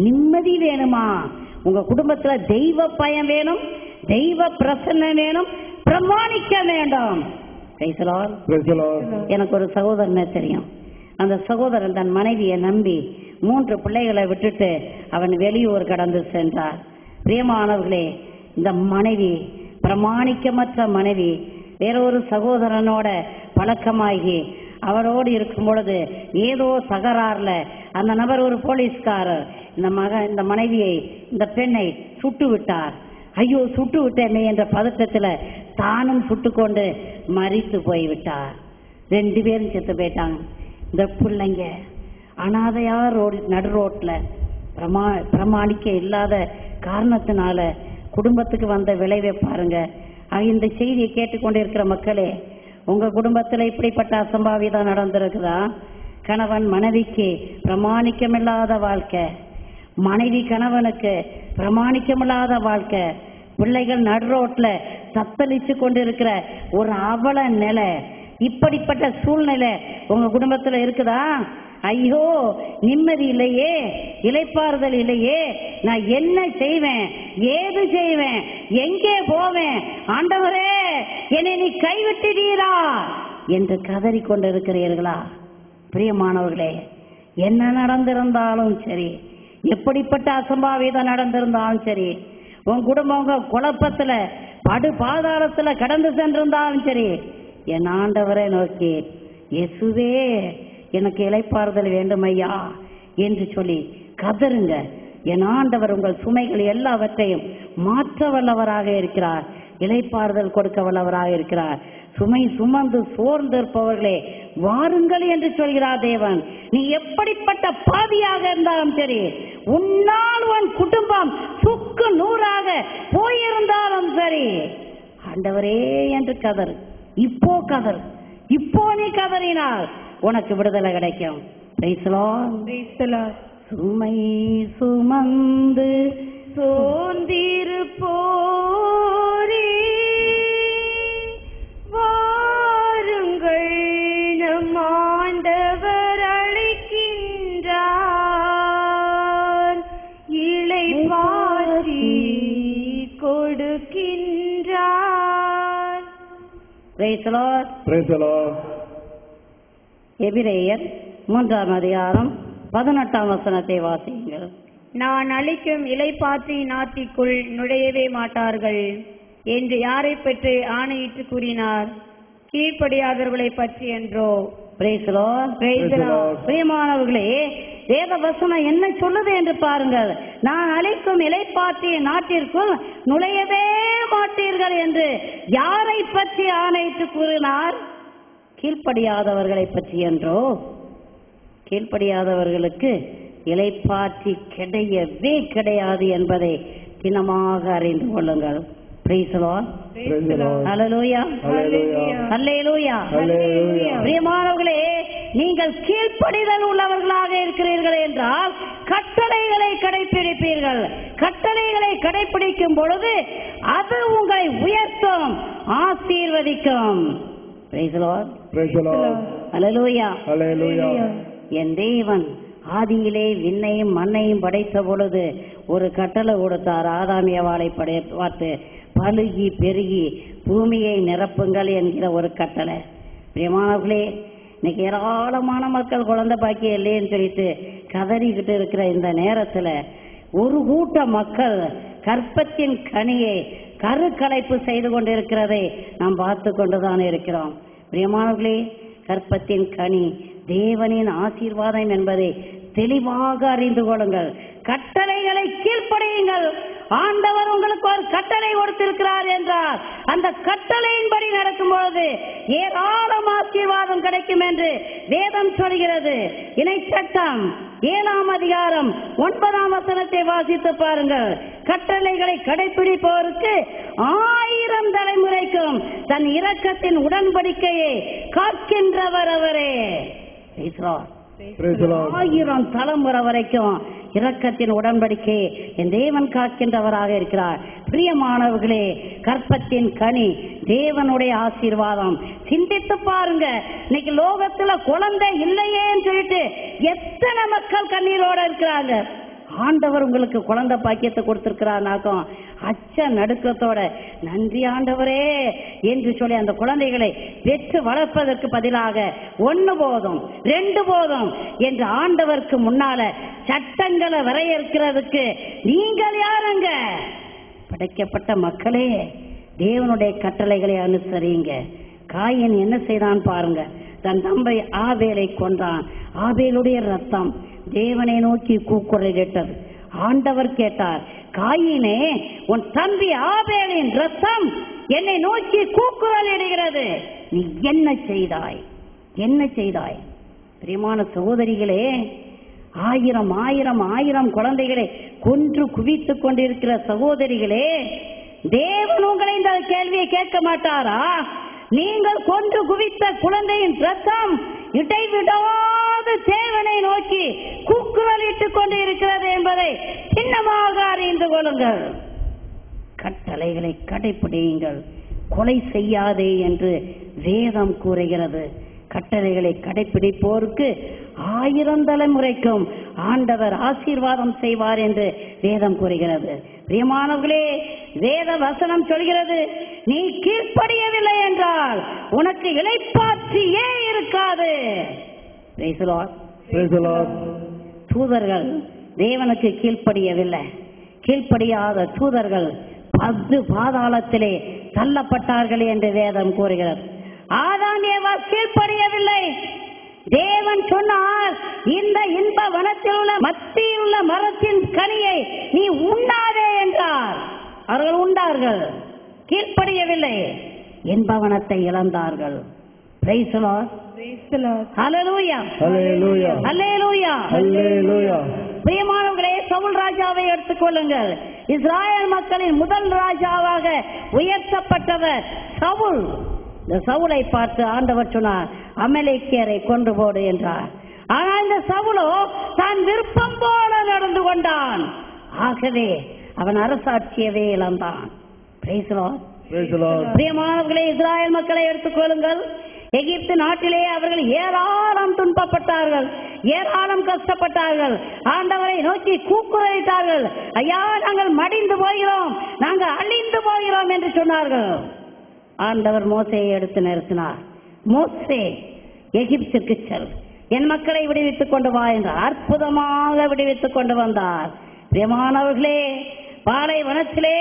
நிம்மதி வேணுமா? உங்க குடும்பத்துல தெய்வ பயம் வேணும், தெய்வ பிரசன்னம் வேணும், பிரமாணிக்க வேண்டும். எனக்கு ஒரு சகோதரனை தெரியும். அந்த சகோதரன் தன் மனைவியை நம்பி 3 பிள்ளைகளை விட்டுட்டு அவன் வெளியூர் கடந்து சென்றார். பிரியமானவர்களே, இந்த மனைவி, பிரமாணிக்கமற்ற மனைவி, வேறொரு சகோதரனோட பழக்கமாகி அவரோடு இருக்கும் பொழுது ஏதோ தகராறுல அந்த நபர் ஒரு போலீஸ்காரர் இந்த மனைவியை, இந்த பெண்ணை சுட்டு விட்டார். ஐயோ சுட்டு விட்டேமே என்ற பதட்டத்தில் தானும் சுட்டுக்கொண்டு மரித்து போய்விட்டார். 2 பேரும் செத்து போயிட்டாங்க. இந்த பிள்ளைங்க அனாதையா நடு ரோட்டில் பிரமாணிக்க இல்லாத காரணத்தினால குடும்பத்துக்கு வந்த விளைவை பாருங்க. இந்த செய்தியை கேட்டுக்கொண்டு இருக்கிற மக்களே, உங்க குடும்பத்தில் இப்படிப்பட்ட அசம்பாவிதம் நடந்திருக்குதா? கணவன் மனைவிக்கு பிரமாணிக்கமில்லாத வாழ்க்கை, மனைவி கணவனுக்கு பிரமாணிக்கமில்லாத வாழ்க்கை, பிள்ளைகள் நடு ரோட்ல தத்தளிச்சு கொண்டிருக்கிற ஒரு அவல நிலை, இப்படிப்பட்ட சூழ்நிலை உங்க குடும்பத்துல இருக்குதா? ஐயோ நிம்மதி இல்லையே, இளைப்பாறுதல் இல்லையே, நான் என்ன செய்வேன், ஏது செய்வேன், எங்கே போவேன், ஆண்டவரே என்னை நீ கைவிட்டுடீரா என்று கதறி கொண்டிருக்கிறீர்களா? பிரியமானவர்களே, என்ன நடந்திருந்தாலும் சரி, எப்படிப்பட்ட அசம்பாவிதம் நடந்திருந்தாலும் சரி, உன் குடும்பம் குழப்பத்துல படு பாதாளத்துல கடந்து சென்றிருந்தாலும் சரி, என் ஆண்டவரை நோக்கி இயேசுவே எனக்கு இளைப்பாறுதல் வேண்டும் ஐயா என்று சொல்லி கதறுங்க. என் ஆண்டவர் உங்கள் சுமைகள் எல்லாவற்றையும் மாற்ற வல்லவராக இருக்கிறார், இளைப்பாறுதல் கொடுக்க வல்லவராக இருக்கிறார். சுமை சுமந்து சோர்ந்திருப்பவர்களே வாருங்கள் என்று சொல்கிறார் தேவன். நீ எப்படிப்பட்ட பாவியாக இருந்தாலும் சரி, உன்னால் உன் குடும்பம் சுக்கு நூறாக போயிருந்தாலும் சரி, ஆண்டவரே என்று கதறு. இப்போ கதறு, இப்போ நீ கதறினால் உனக்கு விடுதலை கிடைக்கும். சுமை சுமந்து சோர்ந்திருப்போரே வாருங்கள், நம் ஆண்டவர் அழைக்கின்றார், இளைப்பாற்றி கொடுக்கின்றார். எபிரேயர் 3ஆம் அதிகாரம் 18ஆம் வசனத்தை வாசியுங்கள். நான் அளிக்கும் இளைப்பாற்றி நாட்டிற்குள் நுழையவே மாட்டார்கள் என்று யாரை பற்றி ஆணையிட்டு கூறினார்? கீழ்ப்படியாதவர்களை பற்றி என்றோ? பிரியமானவர்களே, வேத வசனம் என்ன சொல்லுது என்று பாருங்கள். நான் அளிக்கும் இளைப்பாற்றிய நாட்டிற்குள் நுழையவே மாட்டீர்கள் என்று யாரை பற்றி ஆணையிட்டு கூறினார்? கீழ்ப்படியாதவர்களை பற்றி என்றோ? கீழ்ப்படியாதவர்களுக்கு இளைப்பாற்றி கிடையவே கிடையாது என்பதை தினமாக அறிந்து கொள்ளுங்கள். பிரியமானவர்களே, நீங்கள் கீழ்ப்படிதல் உள்ளவர்களாக இருக்கிறீர்கள் என்றால் கட்டளைகளை கடைபிடிப்பீர்கள். கட்டளைகளை கடைபிடிக்கும் பொழுது அது உங்களை உயர்த்தும், ஆசீர்வதிக்கும். என் தேவன் ஆதியிலே விண்ணையும் மண்ணையும் படைத்த பொழுது ஒரு கட்டளை கொடுத்தார். ஆதாம் ஏவாளை பார்த்து பலுகி பெருகி பூமியை நிரப்புங்கள் என்கிற ஒரு கட்டளை. பிரியமானவர்களே, இன்னைக்கு ஏராளமான மக்கள் குழந்தை பாக்கியம் இல்லைன்னு சொல்லிட்டு கதறிக்கிட்டு இருக்கிற இந்த நேரத்துல ஒரு கூட்ட மக்கள் கற்பத்தின் கனியை கருக்கலைப்பு செய்து கொண்டிருக்கிறதை நாம் பார்த்து கொண்டுதான் இருக்கிறோம். பிரியமானவர்களே, கற்பத்தின் கனி தேவனின் ஆசீர்வாதம் என்பதை தெளிவாக அறிந்து கொள்ளுங்கள். கட்டளைகளை கீழ்ப்படியுங்கள். ஆண்டவர் உங்களுக்கு ஒரு கட்டளை கொடுத்திருக்கிறார் என்றால் அந்த கட்டளையின்படி நடக்கும் பொழுது ஏராளம் ஆசீர்வாதம் கிடைக்கும் என்று வேதம் சொல்கிறது. இணை சட்டம் 7ஆம் அதிகாரம் 9ஆம் வசனத்தை வாசித்து பாருங்கள். கட்டளைகளை கடைபிடிப்பவருக்கு 1000 தலைமுறைக்கும் தன் இரக்கத்தின் உடன்படிக்கையை காக்கின்றவர் அவரே. 1000 தலைமுறை வரைக்கும் இரக்கத்தின் உடன்படிக்கை என் தேவன் காக்கின்றவராக இருக்கிறார். பிரியமானவர்களே, கற்பத்தின் கனி தேவனுடைய ஆசீர்வாதம். சிந்தித்து பாருங்க, இன்னைக்கு லோகத்துல குழந்தை இல்லையேன்னு சொல்லிட்டு எத்தனை மக்கள் கண்ணீரோட இருக்கிறாங்க. ஆண்டவர் உங்களுக்கு குழந்தை பாக்கியத்தை கொடுத்திருக்கிறார்னாக்கும் அச்ச நடுக்கத்தோட நன்றி ஆண்டவரே என்று சொல்லி அந்த குழந்தைகளை பெற்று வளர்ப்பதற்கு பதிலாக 1 போதும் 2 போதும் என்று ஆண்டவருக்கு முன்னால சட்டங்களை வரையறுக்கிறதுக்கு நீங்கள் யாருங்க? படைக்கப்பட்ட மக்களே, தேவனுடைய கட்டளைகளை அனுசரிங்க. காயின் என்ன செய்தான் பாருங்க. தன் தம்பை ஆபேலை கொன்றான். ஆபேலுடைய ரத்தம் தேவனை நோக்கி கூக்குரலிட்டது. ஆண்டவர் கேட்டார், காயினே, உன் தம்பி ஆபேலின் ரத்தம் என்னை நோக்கி கூக்குரல் இடுகிறது. நீ என்ன செய்தாய்? என்ன செய்தாய்? பிரியமான சகோதரிகளே, ஆயிரம் ஆயிரம் ஆயிரம் குழந்தைகளை கொன்று குவித்துக் கொண்டிருக்கிற சகோதரிகளே, தேவன் உங்களை இந்த கேள்வியை கேட்க மாட்டாரா? நீங்கள் கொன்று குவித்த குழந்தையின் ரத்தம் இடைவிடாது தேவனை நோக்கி கூக்குரலிட்டுக் கொண்டு இருக்கிறது என்பதை சின்னமாக அறிந்து கொள்ளுங்கள். கட்டளைகளை கடைபிடியுங்கள், கொலை செய்யாதே என்று வேதம் கூறுகிறது. கட்டளைகளை கடைபிடிப்போருக்கு 1000 தலைமுறைக்கும் ஆண்டவர் ஆசீர்வாதம் செய்வார் என்று வேதம் கூறுகிறது. பிரியமானவர்களே, வேத வசனம் சொல்கிறது, நீ கீழ்ப்படியவில்லை என்றால் உனக்கு இளைப்பாற்றியே இருக்காது. தூதர்கள் தேவனுக்கு கீழ்ப்படியவில்லை. கீழ்ப்படியாத தூதர்கள் 10 பாதாளத்திலே தள்ளப்பட்டார்கள் என்று வேதம் கூறுகிறது. ஆதாம் ஏவாள் கீழ்ப்படியவில்லை. தேவன் சொன்னார், இந்த இன்ப வனத்தில் உள்ள மத்தியில் உள்ள மரத்தின் கனியை நீ உண்ணாதே என்றார். அவர்கள் உண்டார்கள், கீழ்ப்படியவில்லை, இன்பவனத்தை இழந்தார்கள். Praise the Lord. Hallelujah, hallelujah, hallelujah, hallelujah. பிரியமானவர்களே, சவுல் ராஜாவை எடுத்துக்கொள்ளுங்கள். இஸ்ராயேல் மக்களின் முதல் ராஜாவாக உயர்த்தப்பட்டவர் சவுல். இந்த சவுலை பார்த்து ஆண்டவர் சொன்னார், அமலேக்கியரை கொன்று போடு என்றார். ஆனால் இந்த சவுலோ தான் விருப்பம் போல நடந்து கொண்டான். ஆகவே அவன் அரசாட்சியவே இழந்தான். Praise the Lord. பிரியமானவர்களே, இஸ்ராயேல் மக்களை எடுத்துக்கொள்ளுங்கள். எகிப்து நாட்டிலே அவர்கள் ஏராளம் துன்பப்பட்டார்கள், ஏராளம் கஷ்டப்பட்டார்கள். ஆண்டவரை நோக்கி கூக்குரலிட்டார்கள், ஐயா நாங்கள் மடிந்து போகிறோம், நாங்கள் அழிந்து போகிறோம் என்று சொன்னார்கள். ஆண்டவர் மோசேயை எடுத்து நிறுத்தினார். மோசே, எகிப்துக்கு செல், என் மக்களை விடுவித்துக் கொண்டு வா என்றார். அற்புதமாக விடுவித்துக் கொண்டு வந்தார். பிரியமானவர்களே, பாலைவனத்திலே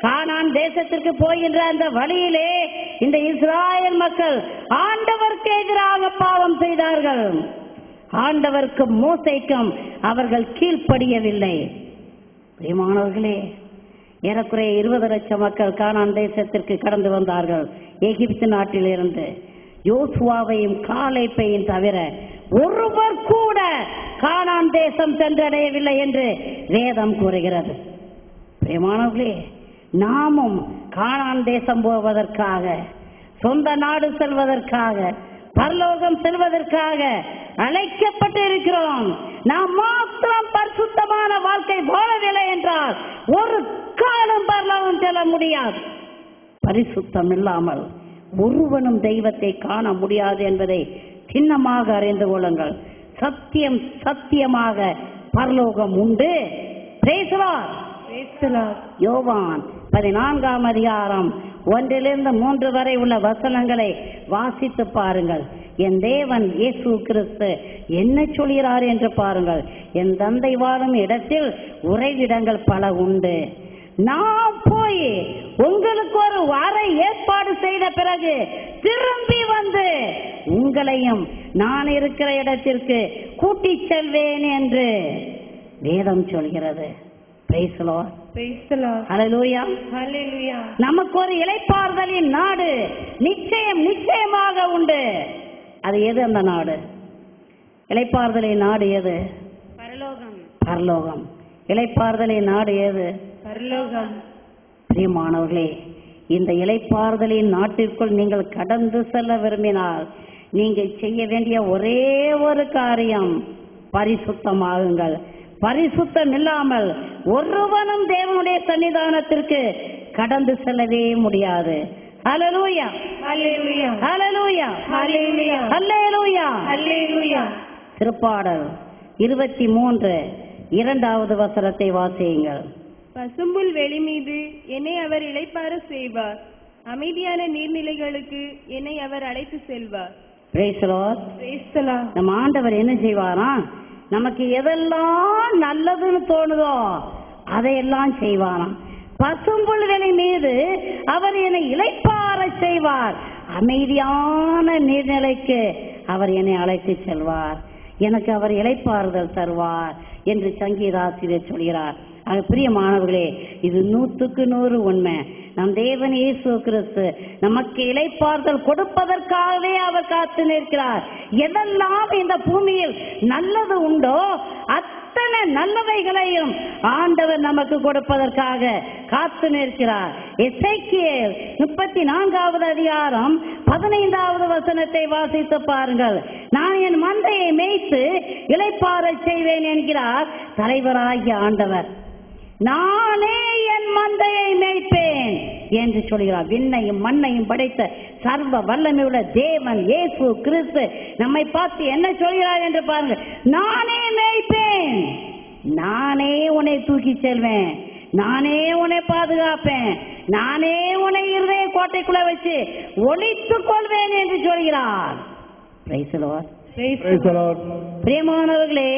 கானான் தேசத்திற்கு போகின்ற அந்த வழியிலே இந்த இஸ்ராயேல் மக்கள் ஆண்டவருக்கு எதிராக பாவம் செய்தார்கள். ஆண்டவருக்கும் மோசேக்கும் அவர்கள் கீழ்ப்படியவில்லை. பிரியமானவர்களே, ஏறக்குறைய 20 லட்சம் மக்கள் கானான் தேசத்திற்கு கடந்து வந்தார்கள் எகிப்து நாட்டிலிருந்து. யோசுவாவையும் காலேப்பையும் தவிர ஒருவர் கூட கானான் தேசம் சென்றடையவில்லை என்று வேதம் கூறுகிறது. பிரியமானவர்களே, நாமும் கானான் தேசம் போவதற்காக, சொந்த நாடு செல்வதற்காக, பரலோகம் செல்வதற்காக அழைக்கப்பட்டு இருக்கிறோம். நாம் மாத்திரம் பரிசுத்தமான வாழ்க்கை வாழவில்லை என்றால் ஒரு காலம் பரலோகம் செல்ல முடியாது. பரிசுத்தம் இல்லாமல் ஒருவனும் தெய்வத்தை காண முடியாது என்பதை சின்னமாக அறிந்து கொள்ளுங்கள். சத்தியம் சத்தியமாக பரலோகம் உண்டு. Price the Lord. யோவான் 14ஆம் அதிகாரம் 1-3 வரை உள்ள வசனங்களை வாசித்து பாருங்கள். என் தேவன் இயேசு கிறிஸ்து என்ன சொல்கிறார் என்று பாருங்கள். என் தந்தை வாழும் இடத்தில் உறைவிடங்கள் பல உண்டு. நான் போய் உங்களுக்கு ஒரு அறை ஏற்பாடு செய்த பிறகு திரும்பி வந்து உங்களையும் நான் இருக்கிற இடத்திற்கு கூட்டிச் செல்வேன் என்று வேதம் சொல்கிறது. Praise the Lord. Praise the Lord. Hallelujah. Hallelujah. நமக்கு ஒரு இளைப்பாறுதலின் நாடு நிச்சயமாக உண்டு. அது எது அந்த நாடு? இளைப்பாறுதலின் நாடு எது? பரலோகம். பரலோகம். இளைப்பாறுதலின் நாடு எது? பரலோகம். பிரியமானவர்களே, இந்த இளைப்பாறுதலின் நாட்டிற்குள் நீங்கள் கடந்து செல்ல விரும்பினால் நீங்கள் செய்ய வேண்டிய ஒரே ஒரு காரியம், பரிசுத்தமாகுங்கள். பரிசுத்தம் இல்லாமல் ஒருவனும் தேவனுடைய சன்னிதானத்திற்கு கடந்து செல்லவே முடியாது. ஹல்லேலூயா, ஹல்லேலூயா, ஹல்லேலூயா, ஹல்லேலூயா, ஹல்லேலூயா, ஹல்லேலூயா. திருப்பாடல் 23 2வது வசனத்தை வாசியுங்கள். பசும்புல் வெளி மீது என்னை அவர் இளைப்பாற செய்வார், அமைதியான நீர்நிலைகளுக்கு என்னை அவர் அழைத்து செல்வார். Praise the Lord. Praise the Lord. நம்ம ஆண்டவர் என்ன செய்வாரா? நமக்கு எதெல்லாம் நல்லதுன்னு தோணுதோ அதையெல்லாம் செய்வாராம். பசும்புல் வெளி மீது அவர் என்னை இளைப்பாற செய்வார், அமைதியான நீர்நிலைக்கு அவர் என்னை அழைத்து செல்வார், எனக்கு அவர் இளைப்பாறுதல் தருவார் என்று சங்கீதாசிரியர் சொல்கிறார். ஆக பிரியமானவர்களே, இது 100% உண்மை. நம் தேவன் இயேசு கிறிஸ்து நமக்கு இளைப்பாறுதல் கொடுப்பதற்காகவே அவர் காத்து நிற்கிறார். எதெல்லாம் இந்த பூமியில் நல்லது உண்டோ அத்தனை நல்லவைகளையும் ஆண்டவர் நமக்கு கொடுப்பதற்காக காத்து நிற்கிறார். எசேக்கியேல் 34வது அதிகாரம் 15வது வசனத்தை வாசித்து பாருங்கள். நான் என் மந்தையை மேய்த்து இளைப்பாறச் செய்வேன் என்கிறார் தலைவராகிய ஆண்டவர். நானே என் மந்தையை மேய்ப்பேன் என்று சொல்கிறார். விண்ணையும் மண்ணையும் படைத்த சர்வ வல்லமையுள்ள தேவன் இயேசு கிறிஸ்து நம்மை பார்த்து என்ன சொல்கிறார் என்று பாருங்கள். நானே மேய்ப்பேன், நானே உன்னை தூக்கி செல்வேன், நானே உன்னை பாதுகாப்பேன், நானே உன்னை இருதய கோட்டைக்குள்ள வச்சு ஒளித்துக் கொள்வேன் என்று சொல்கிறார். Price the Lord. பிரியமானவர்களே,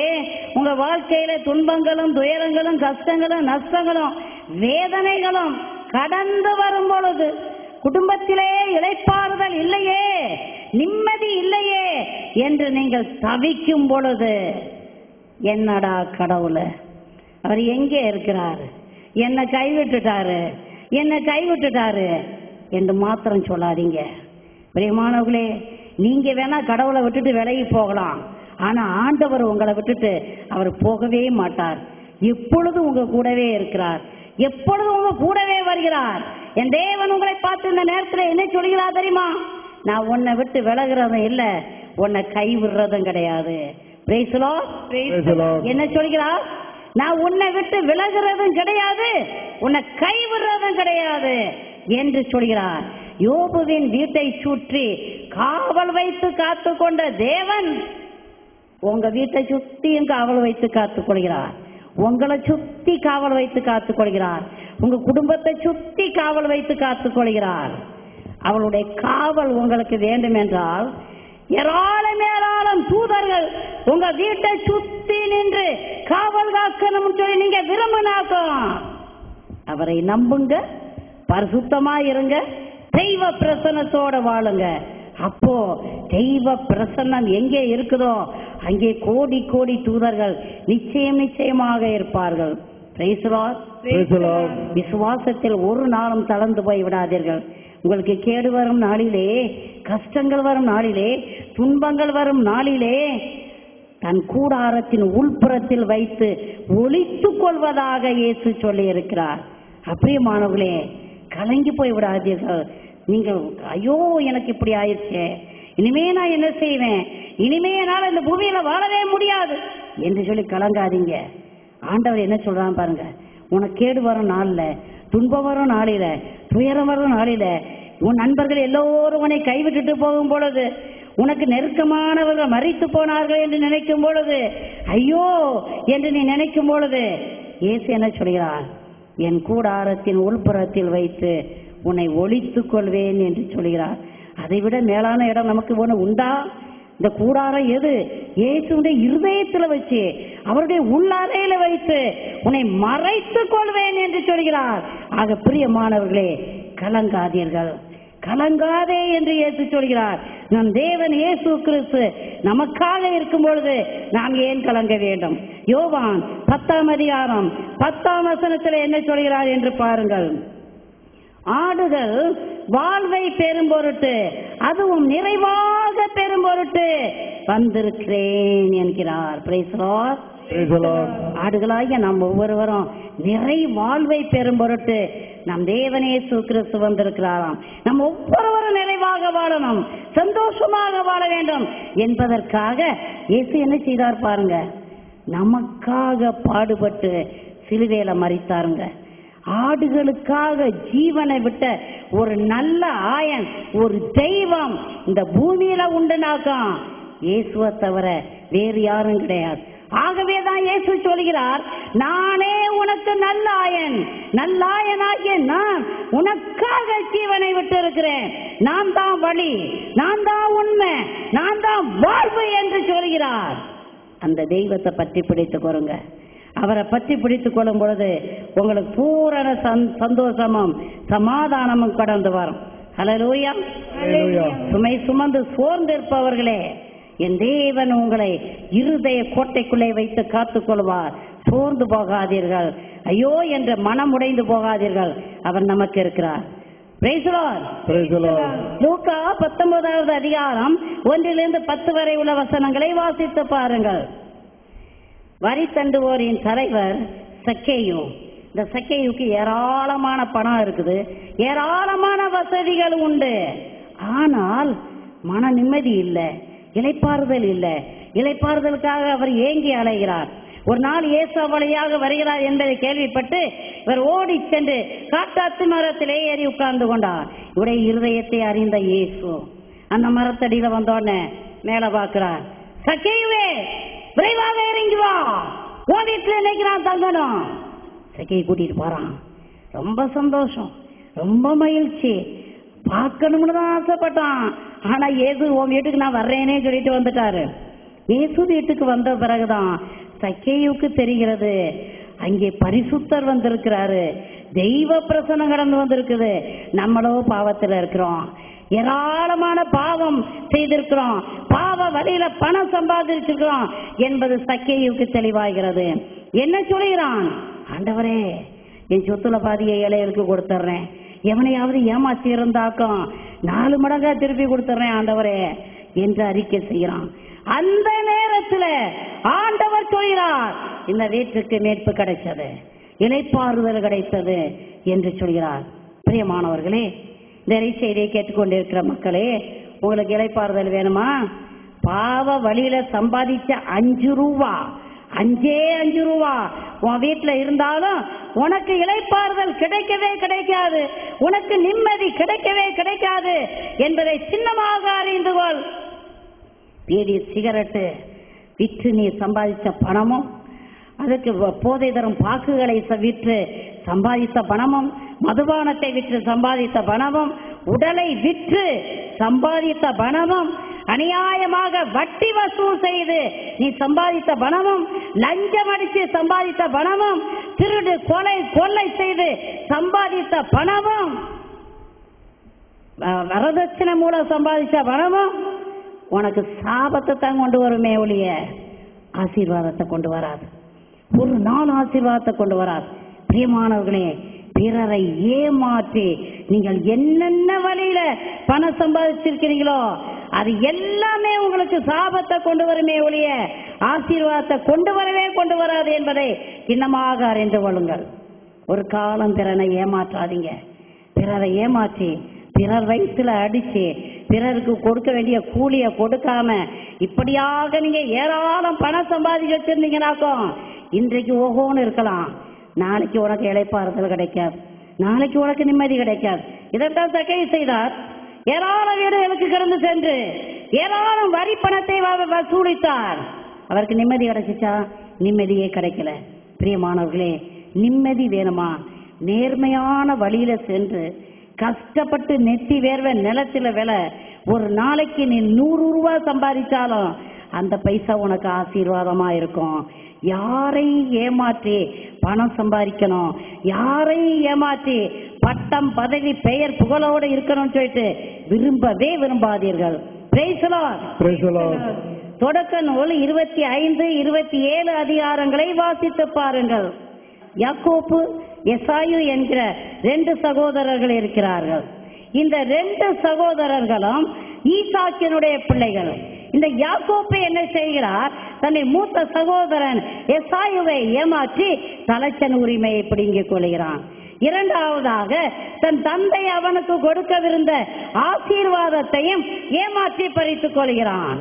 உங்க வாழ்க்கையில துன்பங்களும் துயரங்களும் கஷ்டங்களும் நஷ்டங்களும் வேதனைகளும் கடந்து வரும் பொழுது, குடும்பத்திலே இளைப்பாறுதல் இல்லையே, நிம்மதி இல்லையே என்று நீங்கள் தவிக்கும் பொழுது, என்னடா கடவுளே, அவர் எங்கே இருக்கிறார், என்னை கைவிட்டுட்டாரு, என்னை கைவிட்டுட்டாரு என்று மாத்திரம் சொல்லாதீங்க. பிரியமானவர்களே, நீங்க வேணா கடவுளை விட்டுட்டு விலகி போகலாம், ஆனா ஆண்டவர் உங்களை விட்டுட்டு அவர் போகவே மாட்டார். எப்பொழுதும் உங்க கூடவே இருக்கிறார், எப்பொழுதும் உங்க கூடவே வருகிறார். என் தேவன் உங்களை பார்த்து இந்த நேரத்தில் என்ன சொல்கிறார் தெரியுமா? நான் உன்னை விட்டு விலகிறதும் இல்ல, உன்னை கைவிடுறதும் கிடையாது. Price the Lord. என்ன சொல்கிறார்? நான் உன்னை விட்டு விலகிறதும் கிடையாது, உன்னை கைவிடுறதும் கிடையாது என்று சொல்கிறார். யோபுவின் வீட்டை சுற்றி காவல் வைத்து காத்து கொண்ட தேவன் உங்க வீட்டை சுத்தியும் காவல் வைத்து காத்துக் கொள்கிறார். உங்களை சுத்தி காவல் வைத்து காத்துக் கொள்கிறார். உங்க குடும்பத்தை சுத்தி காவல் வைத்து காத்துக் கொள்கிறார். அவளுடைய காவல் உங்களுக்கு வேண்டும் என்றால் ஏராளம் ஏராளம் தூதர்கள் உங்க வீட்டை சுத்தி நின்று காவல் காக்கணும் சொல்லி நீங்க விரும்பினாக்கும் அவரை நம்புங்க, பரிசுத்தமா இருங்க, தெய்வ பிரசன்னத்தோட வாழுங்க. அப்போ தெய்வ பிரசன்னம் எங்கே இருக்குதோ அங்கே கோடி கோடி தூதர்கள் நிச்சயமாக இருப்பார்கள். Price the Lord. விசுவாசத்தில் ஒரு நாளும் தளர்ந்து போய் விடாதீர்கள். உங்களுக்கு கேடு வரும் நாளிலே, கஷ்டங்கள் வரும் நாளிலே, துன்பங்கள் வரும் நாளிலே தன் கூடாரத்தின் உள்புறத்தில் வைத்து ஒளித்துக் கொள்வதாக இயேசு சொல்லி இருக்கிறார். அப்படியேமானவர்களே, கலங்கி போய் விடாதீர்கள். நீங்கள் ஐயோ எனக்கு இப்படி ஆயிடுச்சே, இனிமே நான் என்ன செய்வேன், இனிமே என்னால் இந்த பூமியில வாழவே முடியாது என்று சொல்லி கலங்காதீங்க. ஆண்டவர் என்ன சொல்றான் பாருங்க. உனக்கு கேடு வரும் நாளில, துன்பம் வரும் நாளில, துயரம் வரும் நாளில, உன் நண்பர்கள் எல்லோரும் உன்னை கைவிட்டுட்டு போகும் பொழுது, உனக்கு நெருக்கமானவர்கள் மரித்து போனார்கள் என்று நினைக்கும் பொழுது, ஐயோ என்று நீ நினைக்கும் பொழுது, இயேசு என்ன சொல்கிறார்? என் கூடாரத்தின் உள்புறத்தில் வைத்து உன்னை ஒளித்துக் கொள்வேன் என்று சொல்கிறார். அதைவிட மேலான இடம் நமக்கு ஒன்று உண்டா? இந்த கூடாரம் எது? இயேசுடைய இருதயத்துல வச்சு, அவருடைய உள்ளறையில வைத்து உன்னை மறைத்துக் கொள்வேன் என்று சொல்கிறார். ஆக பிரியமானவர்களே, கலங்காதீர்கள், கலங்காதே என்று இயேசு சொல்கிறார். நம் தேவன் இயேசு கிறிஸ்து நமக்காக இருக்கும் பொழுது நாம் ஏன் கலங்க வேண்டும்? யோவான் 10ஆம் அதிகாரம் 10ஆம் வசனத்தில் என்ன சொல்கிறார் என்று பாருங்கள். ஆடுகள் வாழ்வை பெறும் பொருட்டு, அதுவும் நிறைவாக பெறும் பொருட்டு வந்திருக்கிறேன் என்கிறார். Price the Lord. ஆடுகளாகிய நாம் ஒவ்வொருவரும் நிறை வாழ்வை பெறும் பொருட்டு நம் தேவன் இயேசு கிறிஸ்து வந்திருக்கிறாராம். நம் ஒவ்வொருவரும் நிறைவாக வாழணும், சந்தோஷமாக வாழ வேண்டும் என்பதற்காக இயேசு என்ன செய்தார் பாருங்க. நமக்காக பாடுபட்டு சிலுவையில மரித்தாருங்க. ஆடுகளுக்காக ஜீவனை விட்ட ஒரு நல்ல ஆயன், ஒரு தெய்வம் இந்த பூமியில உண்டுனாக்கம் இயேசுவை தவிர வேறு யாரும் கிடையாது. ஆகவேதான் இயேசு சொல்கிறார், நானே உனக்கு நல்லாயன், நல்லாயனாகிய நான் உனக்காக ஜீவனை விட்டு இருக்கிறேன். நான் தான் வழி, நான் தான் உண்மை, நான் தான் வாழ்வு என்று சொல்கிறார். அந்த தெய்வத்தை பற்றி பிடித்துக் கொள்ளுங்க. அவரை பற்றி பிடித்துக் கொள்ளும் பொழுது உங்களுக்கு பூரண சந்தோஷமும் சமாதானமும் கடந்து வரும். ஹல்லேலூயா. சுமை சுமந்து சோர்ந்து இருப்பவர்களே, என் தேவன் உங்களை இருதய கோட்டைக்குள்ளே வைத்து காத்துக் கொள்வார், சோர்ந்து போகாதீர்கள், ஐயோ என்ற மனம் உடைந்து போகாதீர்கள், அவர் நமக்கு இருக்கிறார். Praise the Lord. Praise the Lord. லூக்கா 19வது அதிகாரம் 1-10 வரை உள்ள வசனங்களை வாசித்து பாருங்கள். வரி தண்டுவோரின் தலைவர் சக்கேயு. இந்த சக்கேயுக்கு ஏராளமான பணம் இருக்குது, ஏராளமான வசதிகள் உண்டு. ஆனால் மன நிம்மதி இல்லை, இளைப்பாறுதல் இல்லை. இளைப்பாறுதலுக்காக அவர் ஏங்கி அலைகிறார். ஒரு நாள் இயேசு வழியாக வருகிறார் என்பதை கேள்விப்பட்டு இவர் ஓடி சென்று காட்டாத்து மரத்திலே ஏறி உட்கார்ந்து கொண்டார். இவருடைய இருதயத்தை அறிந்த இயேசு அந்த மரத்தடியில வந்தோடனே மேல பார்க்கிறார். சக்கேயுவே, விரைவாக இறங்கி வா, உன் வீட்டுல இன்னைக்கு நான் தங்கணும். சக்கையை கூட்டிட்டு போறான். ரொம்ப சந்தோஷம், ரொம்ப மகிழ்ச்சி, பார்க்கணும்னு தான் ஆசைப்பட்டான். ஆனா ஏசு உன் வீட்டுக்கு நான் வர்றேனே சொல்லிட்டு வந்துட்டாரு. ஏசு வீட்டுக்கு வந்த பிறகுதான் சக்கேயுக்கு தெரிகிறது அங்கே பரிசுத்தர் வந்திருக்கிறாரு, தெய்வ பிரசன்னம் கடந்து வந்திருக்குது. நம்மளோ பாவத்தில் இருக்கிறோம், ஏராளமான பாவம் செய்திருக்கிறோம், பாவ வழியில பணம் சம்பாதிச்சிருக்கிறோம் என்பது சக்கேயுக்கு தெளிவாகிறது. என்ன சொல்கிறான்? ஆண்டவரே, என் சொத்துல பாதியை ஏழைகளுக்கு கொடுத்துட்றேன், எவனையாவது ஏமாத்தி இருந்தாக்கும் 4 மடங்கா திருப்பி கொடுத்துட்றேன் ஆண்டவரே என்று அறிக்கை செய்கிறான். அந்த நேரத்தில் ஆண்டவர் சொல்கிறார், இந்த வீட்டுக்கு மீட்பு கிடைச்சது, இளைப்பாறுதல் கிடைத்தது என்று சொல்கிறார். பிரியமானவர்களே, இந்த செய்தியை கேட்டுக்கொண்டிருக்கிற மக்களே, உங்களுக்கு இளைப்பாறுதல் வேணுமா? பாவ வழியில சம்பாதிச்ச 5 ரூபா, 5 ரூபா உன் வீட்டுல இருந்தாலும் உனக்கு இளைப்பாறுதல் கிடைக்கவே கிடைக்காது, உனக்கு நிம்மதி கிடைக்கவே கிடைக்காது என்பதை சின்னமாக அறிந்து கொள். பீடி சிகரெட்டு விற்று நீ சம்பாதித்த பணமும், அதுக்கு போதை தரும் பாக்குகளை விற்று சம்பாதித்த பணமும், மதுபானத்தை விற்று சம்பாதித்த பணமும், உடலை விற்று சம்பாதித்த பணமும், அநியாயமாக வட்டி வசூல் செய்து நீ சம்பாதித்த பணமும், லஞ்சம் அடித்து சம்பாதித்த பணமும், திருடு கொலை செய்து சம்பாதித்த பணமும், வரதட்சணை மூலம் சம்பாதித்த பணமும் உனக்கு சாபத்தை தான் கொண்டு வருமே ஒழிய ஆசீர்வாதத்தை கொண்டு வராது. ஒரு நாள் ஆசீர்வாதத்தை கொண்டு வராது. பிரியமானவர்களே, பிறரை ஏமாற்றி நீங்கள் என்னென்ன வழியில பணம் சம்பாதிச்சிருக்கிறீங்களோ அது எல்லாமே உங்களுக்கு சாபத்தை கொண்டு வருமே ஒழிய ஆசீர்வாதத்தை கொண்டு வராது என்பதை இன்னமாக அறிந்து கொள்ளுங்கள். ஒரு காலம் பிறனை ஏமாற்றாதீங்க. பிறரை ஏமாற்றி பிறர் வயிற்றுல அடிச்சு பிறருக்கு கொடுக்க வேண்டிய கூலியை கொடுக்காம இப்படியாக நீங்க ஏராளம் பணம் சம்பாதிச்சு வச்சிருந்தீங்கன்னாக்கும் இன்றைக்கு ஓகோன்னு இருக்கலாம், நாளைக்கு உனக்கு இளைப்பாறுதல் கிடைக்காது, நாளைக்கு உனக்கு நிம்மதி கிடைக்காது. இதைத்தான் சக்கேயு செய்தார். ஏராளம் வீடுகளுக்கு கடந்து சென்று ஏராளம் வரி பணத்தை வசூலித்தார். அவருக்கு நிம்மதி கிடைச்சிச்சா? நிம்மதியே கிடைக்கல. பிரியமானவர்களே, நிம்மதி வேணுமா? நேர்மையான வழியில சென்று கஷ்டப்பட்டு நெத்தி வேர்வை நிலத்துல விலை ஒரு நாளைக்கு நீ 100 ரூபா சம்பாதிச்சாலும் அந்த பைசா உனக்கு ஆசீர்வாதமா இருக்கும். யாரையும் ஏமாற்றி பணம் சம்பாதிக்கணும், யாரையும் ஏமாற்றி பட்டம் பதவி பெயர் புகழோடு இருக்கணும்னு சொல்லிட்டு விரும்பவே விரும்பாதீர்கள். Praise the Lord. Praise the Lord. தொடக்க நூல் 25, 27 அதிகாரங்களை வாசித்து பாருங்கள். யாக்கோப்பு, எசாயு என்கிற 2 சகோதரர்கள் இருக்கிறார்கள். இந்த 2 சகோதரர்களும் ஈசாக்கினுடைய பிள்ளைகள். இந்த யாக்கோப்பு என்ன செய்கிறார்? தன்னை மூத்த சகோதரன் எசாயுவை ஏமாற்றி தலைச்சன் உரிமையை பிடுங்கிக் கொள்கிறான். இரண்டாவதாக தன் தந்தை அவனுக்கு கொடுக்கவிருந்த ஆசீர்வாதத்தையும் ஏமாற்றி பறித்துக் கொள்கிறான்.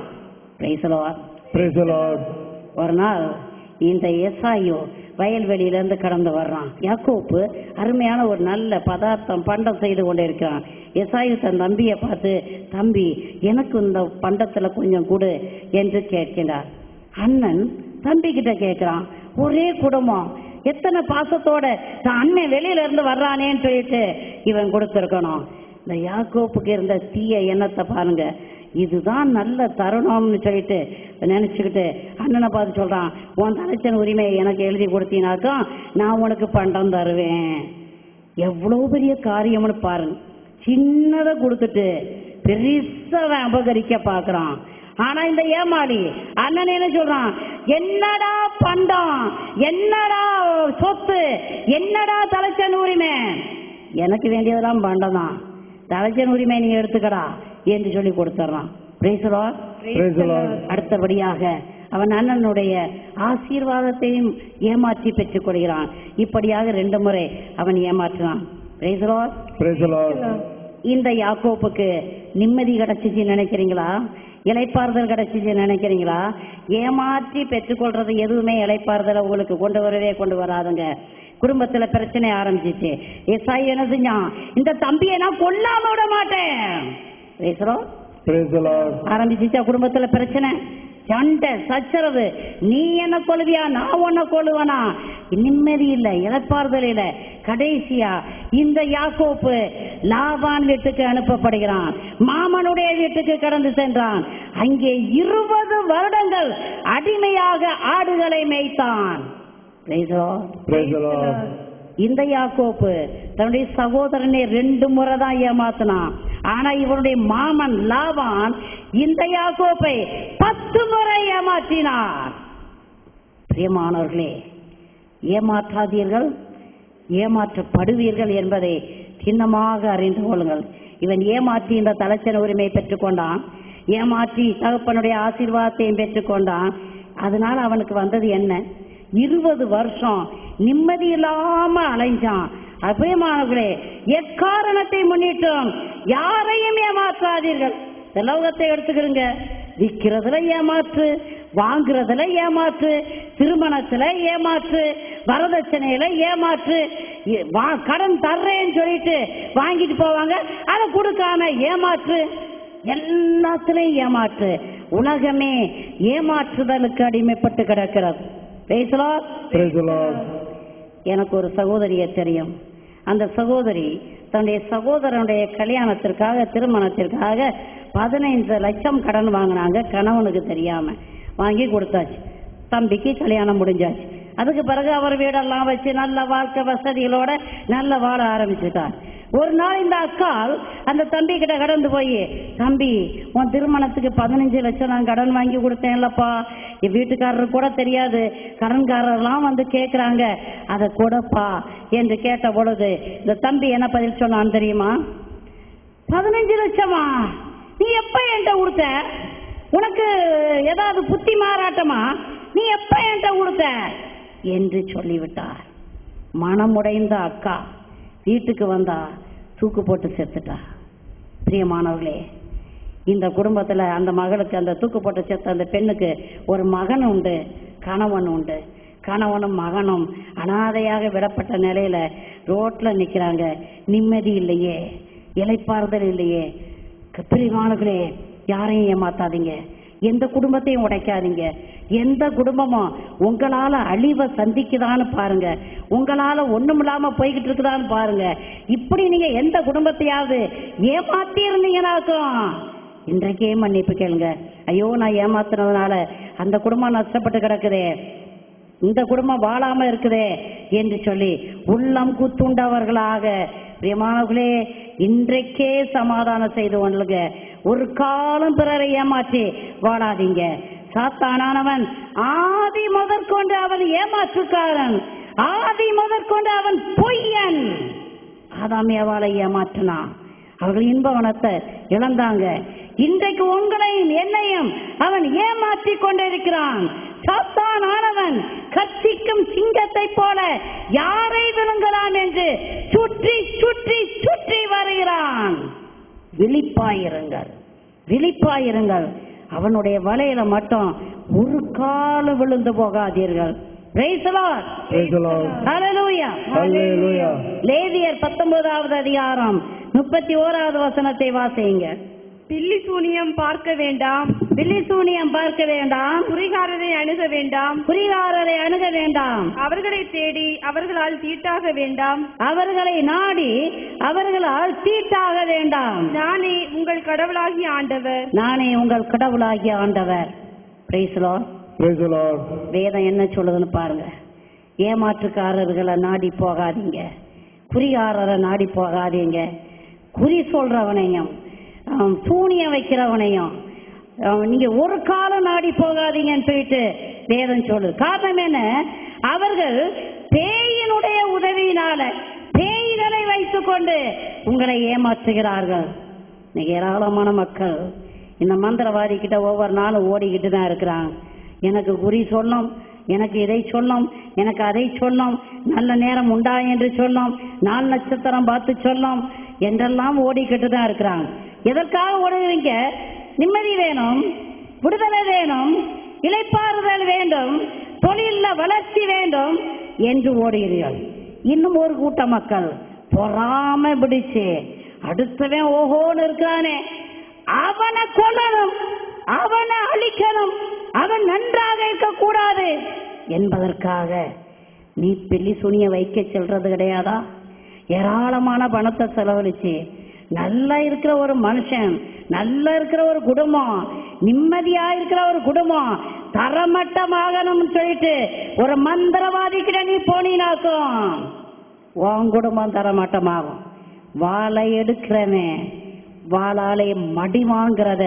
Praise the Lord. Praise the Lord. ஒரு நாள் இந்த எசாயு வயல்வெளியிலிருந்து கடந்து வர்றான். யாக்கோப்பு அருமையான ஒரு நல்ல பண்டம் செய்து கொண்டே இருக்கிறான். எசாயு தன் தம்பியை பார்த்து, தம்பி எனக்கு இந்த பண்டத்துல கொஞ்சம் கொடு என்று கேட்கிறார். அண்ணன் தம்பி கிட்ட கேட்கிறான். ஒரே குடும்பம், எத்தனை பாசத்தோட தான் அண்ணன் வெளியில இருந்து வர்றானேன்னு சொல்லிட்டு இவன் கொடுத்துருக்கணும். இந்த யாக்கோப்புக்கு இருந்த தீய எண்ணத்தை பாருங்க. இதுதான் நல்ல தருணம்னு சொல்லிட்டு நினைச்சுக்கிட்டு அண்ணனை பார்த்து சொல்றான், உன் தலைச்சன் உரிமையை எனக்கு எழுதி கொடுத்தீனாக்கா நான் உனக்கு பண்டம் தருவேன். எவ்வளவு பெரிய காரியம்னு பாருங்க. சின்னதை கொடுத்துட்டு பெருசா அபகரிக்க பாக்குறான். ஆனா இந்த ஏமாளி அண்ணன் என்ன சொல்றான், என்னடா பண்டம், என்னடா சொத்து, என்னடா தலைச்சன் உரிமை? எனக்கு வேண்டியதெல்லாம் பண்டம் தான், தலைச்சன் உரிமை நீ எடுத்துக்கடா என்று சொல்லி கொடுத்துறான். Praise the Lord. Praise the Lord. அடுத்தபடியாக அவன் அண்ணனுடைய ஆசீர்வாதத்தையும் ஏமாற்றி பெற்றுக் கொள்கிறான். இப்படியாக 2 முறை அவன் ஏமாற்றினான். Praise the Lord. Praise the Lord. இந்த யாக்கோப்புக்கு நிம்மதி கிடைச்சிச்சு நினைக்கிறீங்களா? இளைப்பாறுதல் கிடைச்சிச்சு நினைக்கிறீங்களா? ஏமாற்றி பெற்றுக்கொள்றது எதுவுமே இளைப்பாறுதலை உங்களுக்கு கொண்டு வராதுங்க. குடும்பத்துல பிரச்சனை ஆரம்பிச்சிச்சு. ஏசாய் என்ன செஞ்சான்? இந்த தம்பியை நான் கொல்லாம விட மாட்டேன். பேசுறோம். Praise the Lord. ஆரம்பிச்சிச்சா குடும்பத்துல பிரச்சனை, சண்டை, சச்சரவு. நீ என்ன கொள்வியா, நான் உன்னை கொள்ளுவனா? நிம்மதி இல்லை, இளைப்பாறுதல் இல்லை. கடைசியா இந்த யாக்கோப்பு லாபான் வீட்டுக்கு அனுப்பப்படுகிறான். மாமனுடைய வீட்டுக்கு கடந்து சென்றான். அங்கே 20 வருடங்கள் அடிமையாக ஆடுகளை மேய்த்தான். Praise the Lord. Praise the Lord. இந்த யாக்கோப்பு தன்னுடைய சகோதரனை 2 முறை தான் ஏமாத்தினான். ஆனா இவனுடைய மாமன் லாபான் இந்த யாக்கோப்பை 10 முறை ஏமாற்றினார். பிரியமானவர்களே, ஏமாற்றாதீர்கள், ஏமாற்றப்படுவீர்கள் என்பதை சின்னமாக அறிந்து கொள்ளுங்கள். இவன் ஏமாற்றி இந்த தலைச்சன உரிமையை பெற்றுக்கொண்டான், ஏமாற்றி தகப்பனுடைய ஆசீர்வாதத்தையும் பெற்றுக்கொண்டான். அதனால அவனுக்கு வந்தது என்ன? 20 வருஷம் நிம்மதி இல்லாம அலைஞ்சான். அபிமானங்களே, எக்காரணத்தை முன்னிட்டும் யாரையும் ஏமாற்றாதீர்கள். செலவகத்தை எடுத்துக்கிறீங்க, விற்கிறதுல ஏமாற்று, வாங்குறதுல ஏமாற்று, திருமணத்துல ஏமாற்று, வரதட்சணையில ஏமாற்று, கடன் தர்றேன்னு சொல்லிட்டு வாங்கிட்டு போவாங்க, அதை கொடுக்காம ஏமாற்று, எல்லாத்திலையும் ஏமாற்று. உலகமே ஏமாற்றுதலுக்கு அடிமைப்பட்டு கிடக்கிறது. Praise the Lord. Praise the Lord. எனக்கு ஒரு சகோதரியை தெரியும். அந்த சகோதரி தன்னுடைய சகோதரனுடைய கல்யாணத்திற்காக, திருமணத்திற்காக 15 லட்சம் கடன் வாங்கினாங்க. கணவனுக்கு தெரியாம வாங்கி கொடுத்தாச்சு. தம்பிக்கு கல்யாணம் முடிஞ்சாச்சு. அதுக்கு பிறகு அவர் வீடெல்லாம் வச்சு நல்ல வாழ்க்கை வசதிகளோட நல்ல வாழ ஆரம்பிச்சுட்டார். ஒரு நாள் இந்த அக்கால் அந்த தம்பி கிட்ட கடந்து போய், தம்பி, உன் திருமணத்துக்கு 15 லட்சம் நான் கடன் வாங்கி கொடுத்தேன்லப்பா, என் வீட்டுக்காரருக்கு கூட தெரியாது, கடன்காரர்லாம் வந்து கேட்குறாங்க, அதை கொடுப்பா என்று கேட்ட பொழுது இந்த தம்பி என்ன பதில் சொன்னான்னு தெரியுமா? 15 லட்சமா? நீ எப்ப என்கிட்ட கொடுத்த? உனக்கு ஏதாவது புத்தி மாறாட்டமா? நீ எப்ப என்கிட்ட கொடுத்த என்று சொல்லிவிட்டார். மனமுடைந்த அக்கா வீட்டுக்கு வந்தா தூக்கு போட்டு செத்துட்டா. பிரியமானவர்களே, இந்த குடும்பத்துல அந்த மகளுக்கு, அந்த தூக்கு போட்டு செத்த அந்த பெண்ணுக்கு ஒரு மகன் உண்டு, கணவன் உண்டு. கணவனும் மகனும் அனாதையாக விடப்பட்ட நிலையில ரோட்ல நிக்கிறாங்க. நிம்மதி இல்லையே, இளைப்பாறுதல் இல்லையே. பிரியமானவர்களே, யாரையும் ஏமாத்தாதீங்க, எந்த குடும்பத்தையும் உடைக்காதீங்க. எந்த குடும்பமும் உங்களால அழிவை சந்திக்குதான்னு பாருங்க, உங்களால ஒண்ணுமில்லாம போய்கிட்டு இருக்குதான்னு பாருங்க. இப்படி நீங்க எந்த குடும்பத்தையாவது ஏமாத்தி இருந்தீங்கன்னாக்கும் இன்றைக்கே மன்னிப்பு கேளுங்க. ஐயோ, நான் ஏமாத்துனதுனால அந்த குடும்பம் நஷ்டப்பட்டு கிடக்குதே, இந்த குடும்பம் வாழாம இருக்குதே என்று சொல்லி உள்ளம் குத்துண்டவர்களாக பிரியமானவர்களே இன்றைக்கே சமாதானம் செய்து கொள்ளுங்க. ஒரு காலம் பிறரை ஏமாற்றி வாழாதீங்க. சாத்தானானவன் ஆதி முதற்கொண்டு அவன் ஏமாற்றுக்காரன், ஆதி முதற்கொண்டு அவன் பொய்யன். ஆதாம் ஏவாளை ஏமாற்றினான், அவர்கள் இன்பவனத்தை இழந்தாங்க. இன்றைக்கு உங்களையும் என்னையும் அவன் ஏமாற்றி கொண்டிருக்கிறான். சாத்தான் ஆனவன் கத்திக்கும் சிங்கத்தை போல யாரை விழுங்கலாம் என்று சுற்றி சுற்றி சுற்றி வருகிறான். விழிப்பாயிருங்கள், விழிப்பாயிருங்கள். அவனுடைய வலையில மட்டும் ஒரு காலம் விழுந்து போகாதீர்கள். Praise the Lord. Praise the Lord. Hallelujah. Hallelujah. லேவியர் 19வது அதிகாரம் 31வது வசனத்தை வாசியுங்க. பில்லி சூனியம் பார்க்க வேண்டாம், பில்லி சூனியம் பார்க்க வேண்டாம், குறிகாரரை அணுக வேண்டாம், குறிகாரரை அணுக வேண்டாம், அவர்களை தேடி அவர்களால் தீட்டாக வேண்டாம், அவர்களை நாடி அவர்களால் தீட்டாக வேண்டாம். நானே உங்கள் கடவுளாகிய ஆண்டவர், நானே உங்கள் கடவுளாகிய ஆண்டவர். Praise the Lord. Praise the Lord. வேதம் என்ன சொல்லுதுன்னு பாருங்க. ஏமாற்றுக்காரர்களை நாடி போகாதீங்க, குறிகாரரை நாடி போகாதீங்க. குறி சொல்றவனையும் சூனியம் வைக்கிறவனையும் நீங்க ஒரு காலம் நாடி போகாதீங்கன்னு போயிட்டு வேதம் சொல்லுது. காரணம் என்ன? அவர்கள் பேயினுடைய உதவியினால பேய்களை வைத்துக் கொண்டு உங்களை ஏமாற்றுகிறார்கள். இன்னைக்கு ஏராளமான மக்கள் இந்த மந்திரவாதி கிட்ட ஒவ்வொரு நாளும் ஓடிக்கிட்டு தான் இருக்கிறாங்க. எனக்கு குறி சொல்லும், எனக்கு இதை சொல்லும், எனக்கு அதை சொல்லும், நல்ல நேரம் உண்டா என்று சொல்லும், 4 நட்சத்திரம் பார்த்து சொல்லும் என்றெல்லாம் ஓடிக்கிட்டு தான் இருக்கிறாங்க. எதற்காக ஓடுகிறீங்க? நிம்மதி வேணும், விடுதலை வேணும், இளைப்பாறுதல் வேண்டும், தொழில வளர்ச்சி வேண்டும் என்று ஓடுகிறீர்கள். இன்னும் ஒரு கூட்ட மக்கள் பொறாம பிடிச்சு அடுத்தவன் ஓஹோன்னு இருக்கானே, அவனை கொல்லணும், அவனை அழிக்கணும், அவன் நன்றாக இருக்கக்கூடாது என்பதற்காக நீ பில்லி சுனிய வைக்க செல்றது கிடையாதா? ஏராளமான பணத்தை செலவழிச்சு நல்லா இருக்கிற ஒரு மனுஷன், நல்லா இருக்கிற ஒரு குடும்பம், நிம்மதியா இருக்கிற ஒரு குடும்பம் தரமட்டமாகணும்னு சொல்லிட்டு ஒரு மந்திரவாதி கிட்ட நீ போனீனாக்கும் உன் குடும்பம் தரமட்டமாகும். வாளை எடுக்கிறவன் வாளாலே மடி வாங்கிறத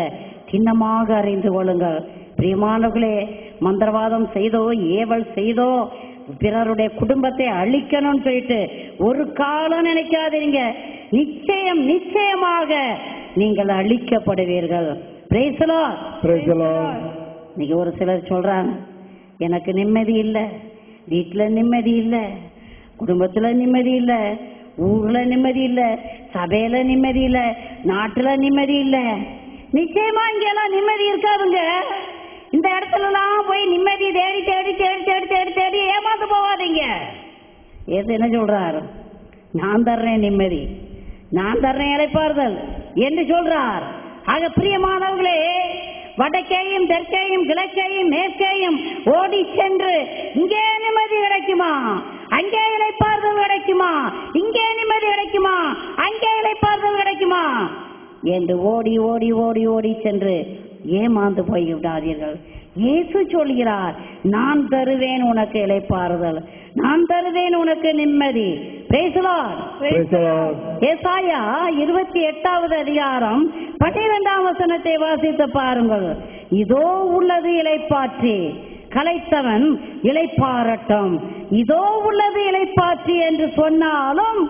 சின்னமாக அறிந்து கொள்ளுங்கள். பிரியமானவர்களே, மந்திரவாதம் செய்தோ ஏவல் செய்தோ பிறருடைய குடும்பத்தை அழிக்கணும்னு சொல்லிட்டு ஒரு காலம் நினைக்காதீங்க. நிச்சயம் நிச்சயமாக நீங்கள் அழிக்கப்படுவீர்கள். Praise the Lord. Praise the Lord. இன்னைக்கு ஒரு சிலர் சொல்றாங்க, எனக்கு நிம்மதி இல்லை, வீட்டுல நிம்மதி இல்லை, குடும்பத்துல நிம்மதி இல்லை, ஊர்ல நிம்மதி இல்லை, சபையில நிம்மதி இல்லை, நாட்டுல நிம்மதி இல்லை. நிச்சயமா இங்கெல்லாம் நிம்மதி இருக்காதுங்க. இந்த இடத்துலலாம் போய் நிம்மதி தேடி தேடி தேடி தேடி தேடி தேடி ஏமாந்து போவாதீங்க. ஏசு என்ன சொல்றார்? நான் தர்றேன் நிம்மதி, நான் தர்றேன் இளைப்பாறுதல் என்று சொல்றார். ஆக பிரியமானவர்களே, வடக்கேயும் தெற்கேயும் கிழக்கேயும் மேற்கேயும் ஓடி சென்று இங்கே நிம்மதி கிடைக்குமா, அங்கே இளைப்பாறுதல் கிடைக்குமா, இங்கே நிம்மதி கிடைக்குமா, அங்கே இளைப்பாறுதல் கிடைக்குமா என்று ஓடி ஓடி ஓடி ஓடி சென்று ஏமாந்து போய்விடாதீர்கள். இயேசு சொல்கிறார், நான் தருவேன் உனக்கு இளைப்பாறுதல், நான் தருவேன் உனக்கு நிம்மதி. Praise the Lord. Praise the Lord. ஏசாயா 28வது அதிகாரம் 12ஆம் வசனத்தை வாசித்து பாருங்கள். இதோ உள்ளது இளைப்பாற்றி, களைத்தவன் இளைப்பாறட்டும். இதோ உள்ளது இளைப்பாற்றி என்று சொன்னாலும்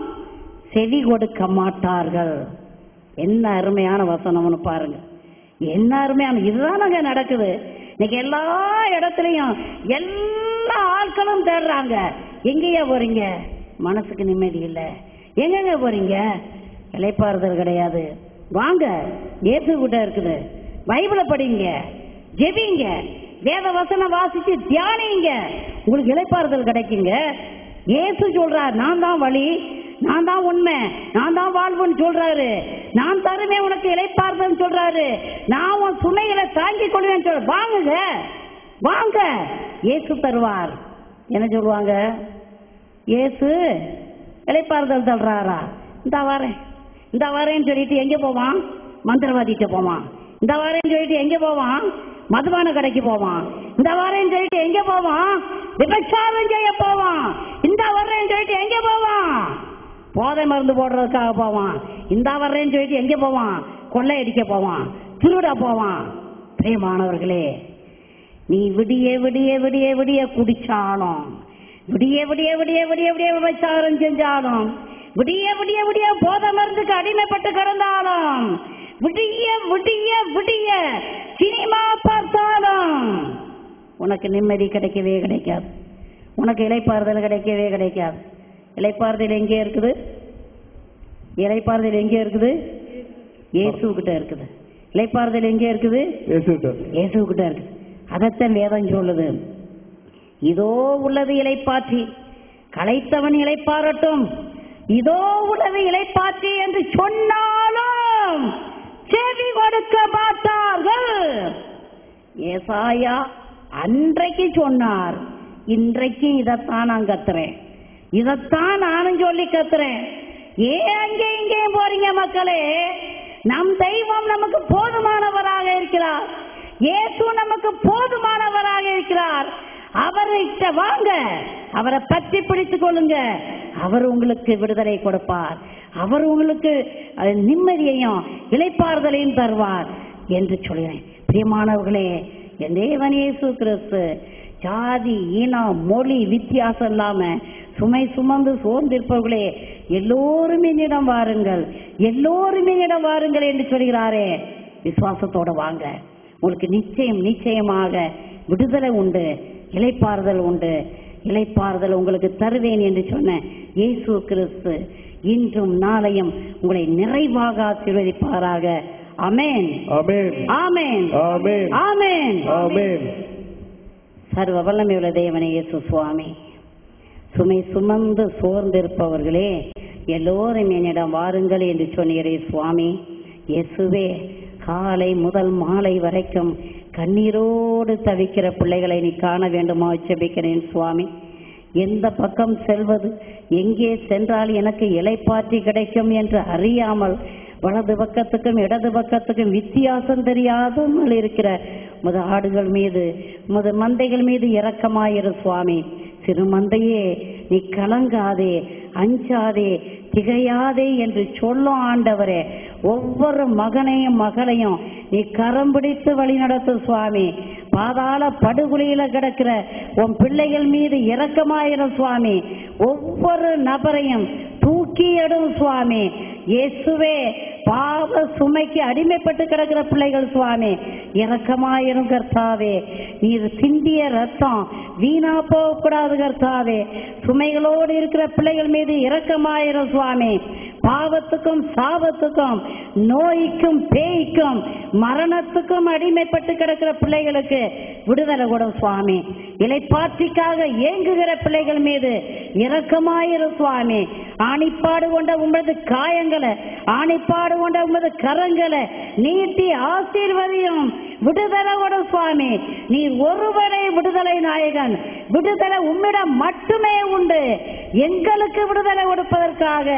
செவி கொடுக்க மாட்டார்கள். என்ன அருமையான வசனம்னு பாருங்க, என்ன அருமையான. இதுதான் அங்க நடக்குது. இன்னைக்கு எல்லா இடத்துலயும் எல்லா ஆட்களும் தேடுறாங்க. எங்கேயா போறீங்க? மனசுக்கு நிம்மதி இல்லை. எங்கெங்க போறீங்க? இளைப்பாறுதல் கிடையாது. வாங்க, இயேசு கிட்ட இருக்குது. பைபிளை படிங்க, ஜெபிங்க, வேத வசனம் வாசிச்சு தியானிங்க, உங்களுக்கு இளைப்பாறுதல் கிடைக்குங்க. இயேசு சொல்றார், நான் தான் வழி, நான் தான் உண்மை, நான் தான் வாழ்வுன்னு சொல்றாரு. நான் தருவேன் உனக்கு இளைப்பாறுதல் சொல்றாரு. நான் உன் சுமைகளை தாங்கிக் கொள்வேன் சொல்ற. வாங்குங்க, வாங்க, இயேசு தருவார். என்ன சொல்லுவாங்க? இயேசு இளைப்பாறுதல் தர்றாரா? இந்த வரேன், இந்த வரேன்னு சொல்லிட்டு எங்க போவான்? மந்திரவாதிட்டு போவான். இந்த வரேன்னு சொல்லிட்டு எங்க போவான்? மதுபான கடைக்கு போவான். இந்த வரேன்னு சொல்லிட்டு எங்க போவான்? விபச்சாரம் செய்ய போவான். இந்த வரேன்னு சொல்லிட்டு எங்க போவான்? போதை மருந்து போடுறதுக்காக போவான். இந்த வர்றேன்னு சொல்லிட்டு எங்க போவான்? கொள்ளையடிக்க போவான், திருட போவான். பிரியமானவர்களே, நீ விடிய விடிய விடிய விடிய குடிச்சாலும், விடிய விடிய விடிய விடிய விடிய விபச்சாரம் செஞ்சாலும், விடிய விடிய விடிய போதை மருந்துக்கு அடிமைப்பட்டு கிடந்தாலும், விடிய விடிய விடிய சினிமா பார்த்தாலும் உனக்கு நிம்மதி கிடைக்கவே கிடைக்காது. உனக்கு இளைப்பாறுதல் கிடைக்கவே கிடைக்காது. இளைப்பாறுதல் எங்கே இருக்குது? இளைப்பாறுதல் எங்கே இருக்குது? இயேசு கிட்ட இருக்குது. இளைப்பாறுதல் எங்கே இருக்குது? இயேசு கிட்ட இருக்குது. அதைத்தான் வேதம் சொல்லுது. இதோ உள்ளது இளைப்பாற்றி, களைத்தவன் இளைப்பாறட்டும். இதோ உள்ளது இளைப்பாற்றி என்று சொன்னாலும் செவி கொடுக்க மாட்டார்கள். ஏசாயா அன்றைக்கு சொன்னார், இன்றைக்கு இதைத்தான் நான் கத்துறேன், இதைத்தான் நானும் சொல்லி கத்துறேன். ஏன் அங்கே இங்கேயும் போறீங்க மக்களே? நம் தெய்வம் நமக்கு போதுமானவராக இருக்கிறார். இயேசு நமக்கு போதுமானவராக இருக்கிறார். அவர்கிட்ட வாங்க, அவரை பற்றி பிடித்துக் கொள்ளுங்க. அவர் உங்களுக்கு விடுதலை கொடுப்பார். அவர் உங்களுக்கு நிம்மதியையும் இளைப்பாறுதலையும் தருவார் என்று சொல்கிறேன். பிரியமானவர்களே, என் தேவன் இயேசு கிறிஸ்து ஜாதி இனம் மொழி வித்தியாசம் இல்லாம சுமை சுமந்து சோர்ந்திருப்பவர்களே எல்லோருமே என்னிடம் வாருங்கள், எல்லோருமே என்னிடம் வாருங்கள் என்று சொல்கிறாரே. விசுவாசத்தோட வாங்க, உங்களுக்கு நிச்சயமாக விடுதலை உண்டு, இளைப்பாறுதல் உண்டு. இளைப்பாறுதல் உங்களுக்கு தருவேன் என்று சொன்ன இயேசு கிறிஸ்து இன்றும் நாளையும் உங்களை நிறைவாக ஆசீர்வதிப்பாராக. ஆமென், ஆமென், ஆமென், ஆமென், ஆமென், ஆமென். சர்வ வல்லமையுள்ள தேவனே இயேசு சுவாமி, சுமை சுமந்து சோர்ந்திருப்பவர்களே எல்லோரும் என்னிடம் வாருங்கள் என்று சொன்னீரே சுவாமி. இயேசுவே, காலை முதல் மாலை வரைக்கும் கண்ணீரோடு தவிக்கிற பிள்ளைகளை நீ காண வேண்டுமா ஜெபிக்கிறேன் சுவாமி. எந்த பக்கம் செல்வது, எங்கே சென்றால் எனக்கு இளைப்பாற்றி கிடைக்கும் என்று அறியாமல் வலது பக்கத்துக்கும் இடது பக்கத்துக்கும் வித்தியாசம் தெரியாமல் இருக்கிற முத ஆடுகள் மீது முத மந்தைகள் மீது இரக்கமாயிரு சுவாமி. சிறு மந்தையே, நீ கலங்காதே, அஞ்சாதே, திகையாதே என்று சொல்லும் ஆண்டவரே. ஒவ்வொரு மகனையும் மகளையும் நீ கரம் பிடித்து வழி நடத்து சுவாமி. பாதாள படுகொலியில கிடக்கிற உன் பிள்ளைகள் மீது இரக்கமாயிரும் சுவாமி. ஒவ்வொரு நபரையும் தூக்கி எடும் சுவாமி. இயேசுவே, பாவ சுமைக்கு அடிமைப்பட்டு கிடக்கிற பிள்ளைகள் சுவாமி இரக்கமாயிரும் கர்த்தாவே. நீர் சிந்திய ரத்தம் வீணா போகக்கூடாது கர்த்தாவே. சுமைகளோடு இருக்கிற பிள்ளைகள் மீது இரக்கமாயிரும் சுவாமி. பாவத்துக்கும் சாபத்துக்கும் நோய்க்கும் பேய்க்கும் மரணத்துக்கும் அடிமைப்பட்டு கிடக்கிற பிள்ளைகளுக்கு விடுதலை கூட சுவாமி. இளைப்பாற்றிக்காக ஏங்குகிற பிள்ளைகள் மீது இரக்கமாயிரும் சுவாமி. ஆணிப்பாடு கொண்ட உமது காயங்களை, ஆணிப்பாடு கொண்ட உமது கரங்களை நீட்டி ஆசீர்வதியும். விடுதலை கூட சுவாமி. நீ ஒருவரே விடுதலை நாயகன். விடுதலை உம்மிடம் மட்டுமே உண்டு. எங்களுக்கு விடுதலை கொடுப்பதற்காக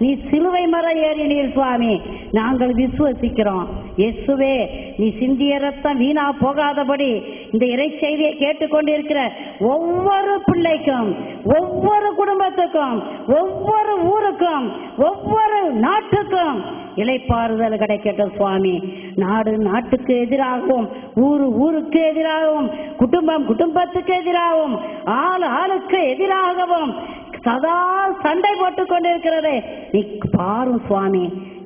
நீ சிலுவை மரம் ஏறினீர் சுவாமி. நாங்கள் விசுவசிக்கிறோம். இயேசுவே, நீ சிந்திய ரத்தம் வீணா போகாதபடி இந்த இறை செய்தியை கேட்டுக்கொண்டிருக்கிற ஒவ்வொரு பிள்ளைக்கும், ஒவ்வொரு குடும்பத்துக்கும், ஒவ்வொரு ஊருக்கும், ஒவ்வொரு நாட்டுக்கும் இளைப்பாறுதல் கிடைக்கட்டும் சுவாமி. நாடு நாட்டுக்கு எதிராகவும், ஊரு ஊருக்கு எதிராகவும், குடும்பம் குடும்பத்துக்கு எதிராகவும், ஆள் ஆளுக்கு எதிராகவும் சதா சண்டை போட்டுக் கொண்டிருக்கிறதே நீ பாரும் சுவாமி.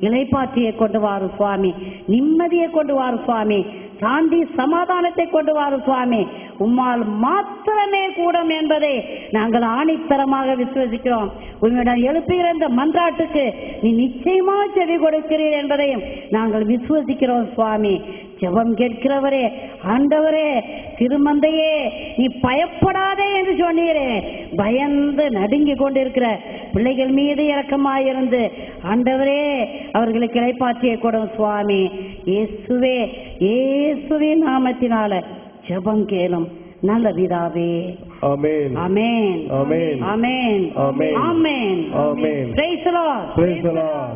இளைப்பாற்றியை கொண்டு வாரும் சுவாமி. நிம்மதியை கொண்டு வாரும் சுவாமி. சாந்தி சமாதானத்தை கொண்டு வாரும் சுவாமி. உம்மால் மாத்திரமே கூடும் என்பதை நாங்கள் ஆணித்தரமாக விசுவசிக்கிறோம். உம்மிடம் எழுப்புகிற இந்த மன்றாட்டுக்கு நீ நிச்சயமா செவி கொடுக்கிறீர் என்பதையும் நாங்கள் விசுவசிக்கிறோம் சுவாமி. ஜெபம் கேட்கிறவரே, ஆண்டவரே, திருமந்தையே, நீ பயப்படாதே என்று சொன்னீரே. பயந்து நடுங்கி கொண்டிருக்கிற பிள்ளைகள் மீது இரக்கமாயிருந்து ஆண்டவரே அவர்களுக்கு இளைப்பாற்றியை கொடும் சுவாமி. இயேசுவே, இயேசுவின் நாமத்தினால ஜெபம் கேளும் நல்ல பிதாவே. Amen, amen, amen, amen, amen, amen, amen. Praise the Lord. Praise the Lord.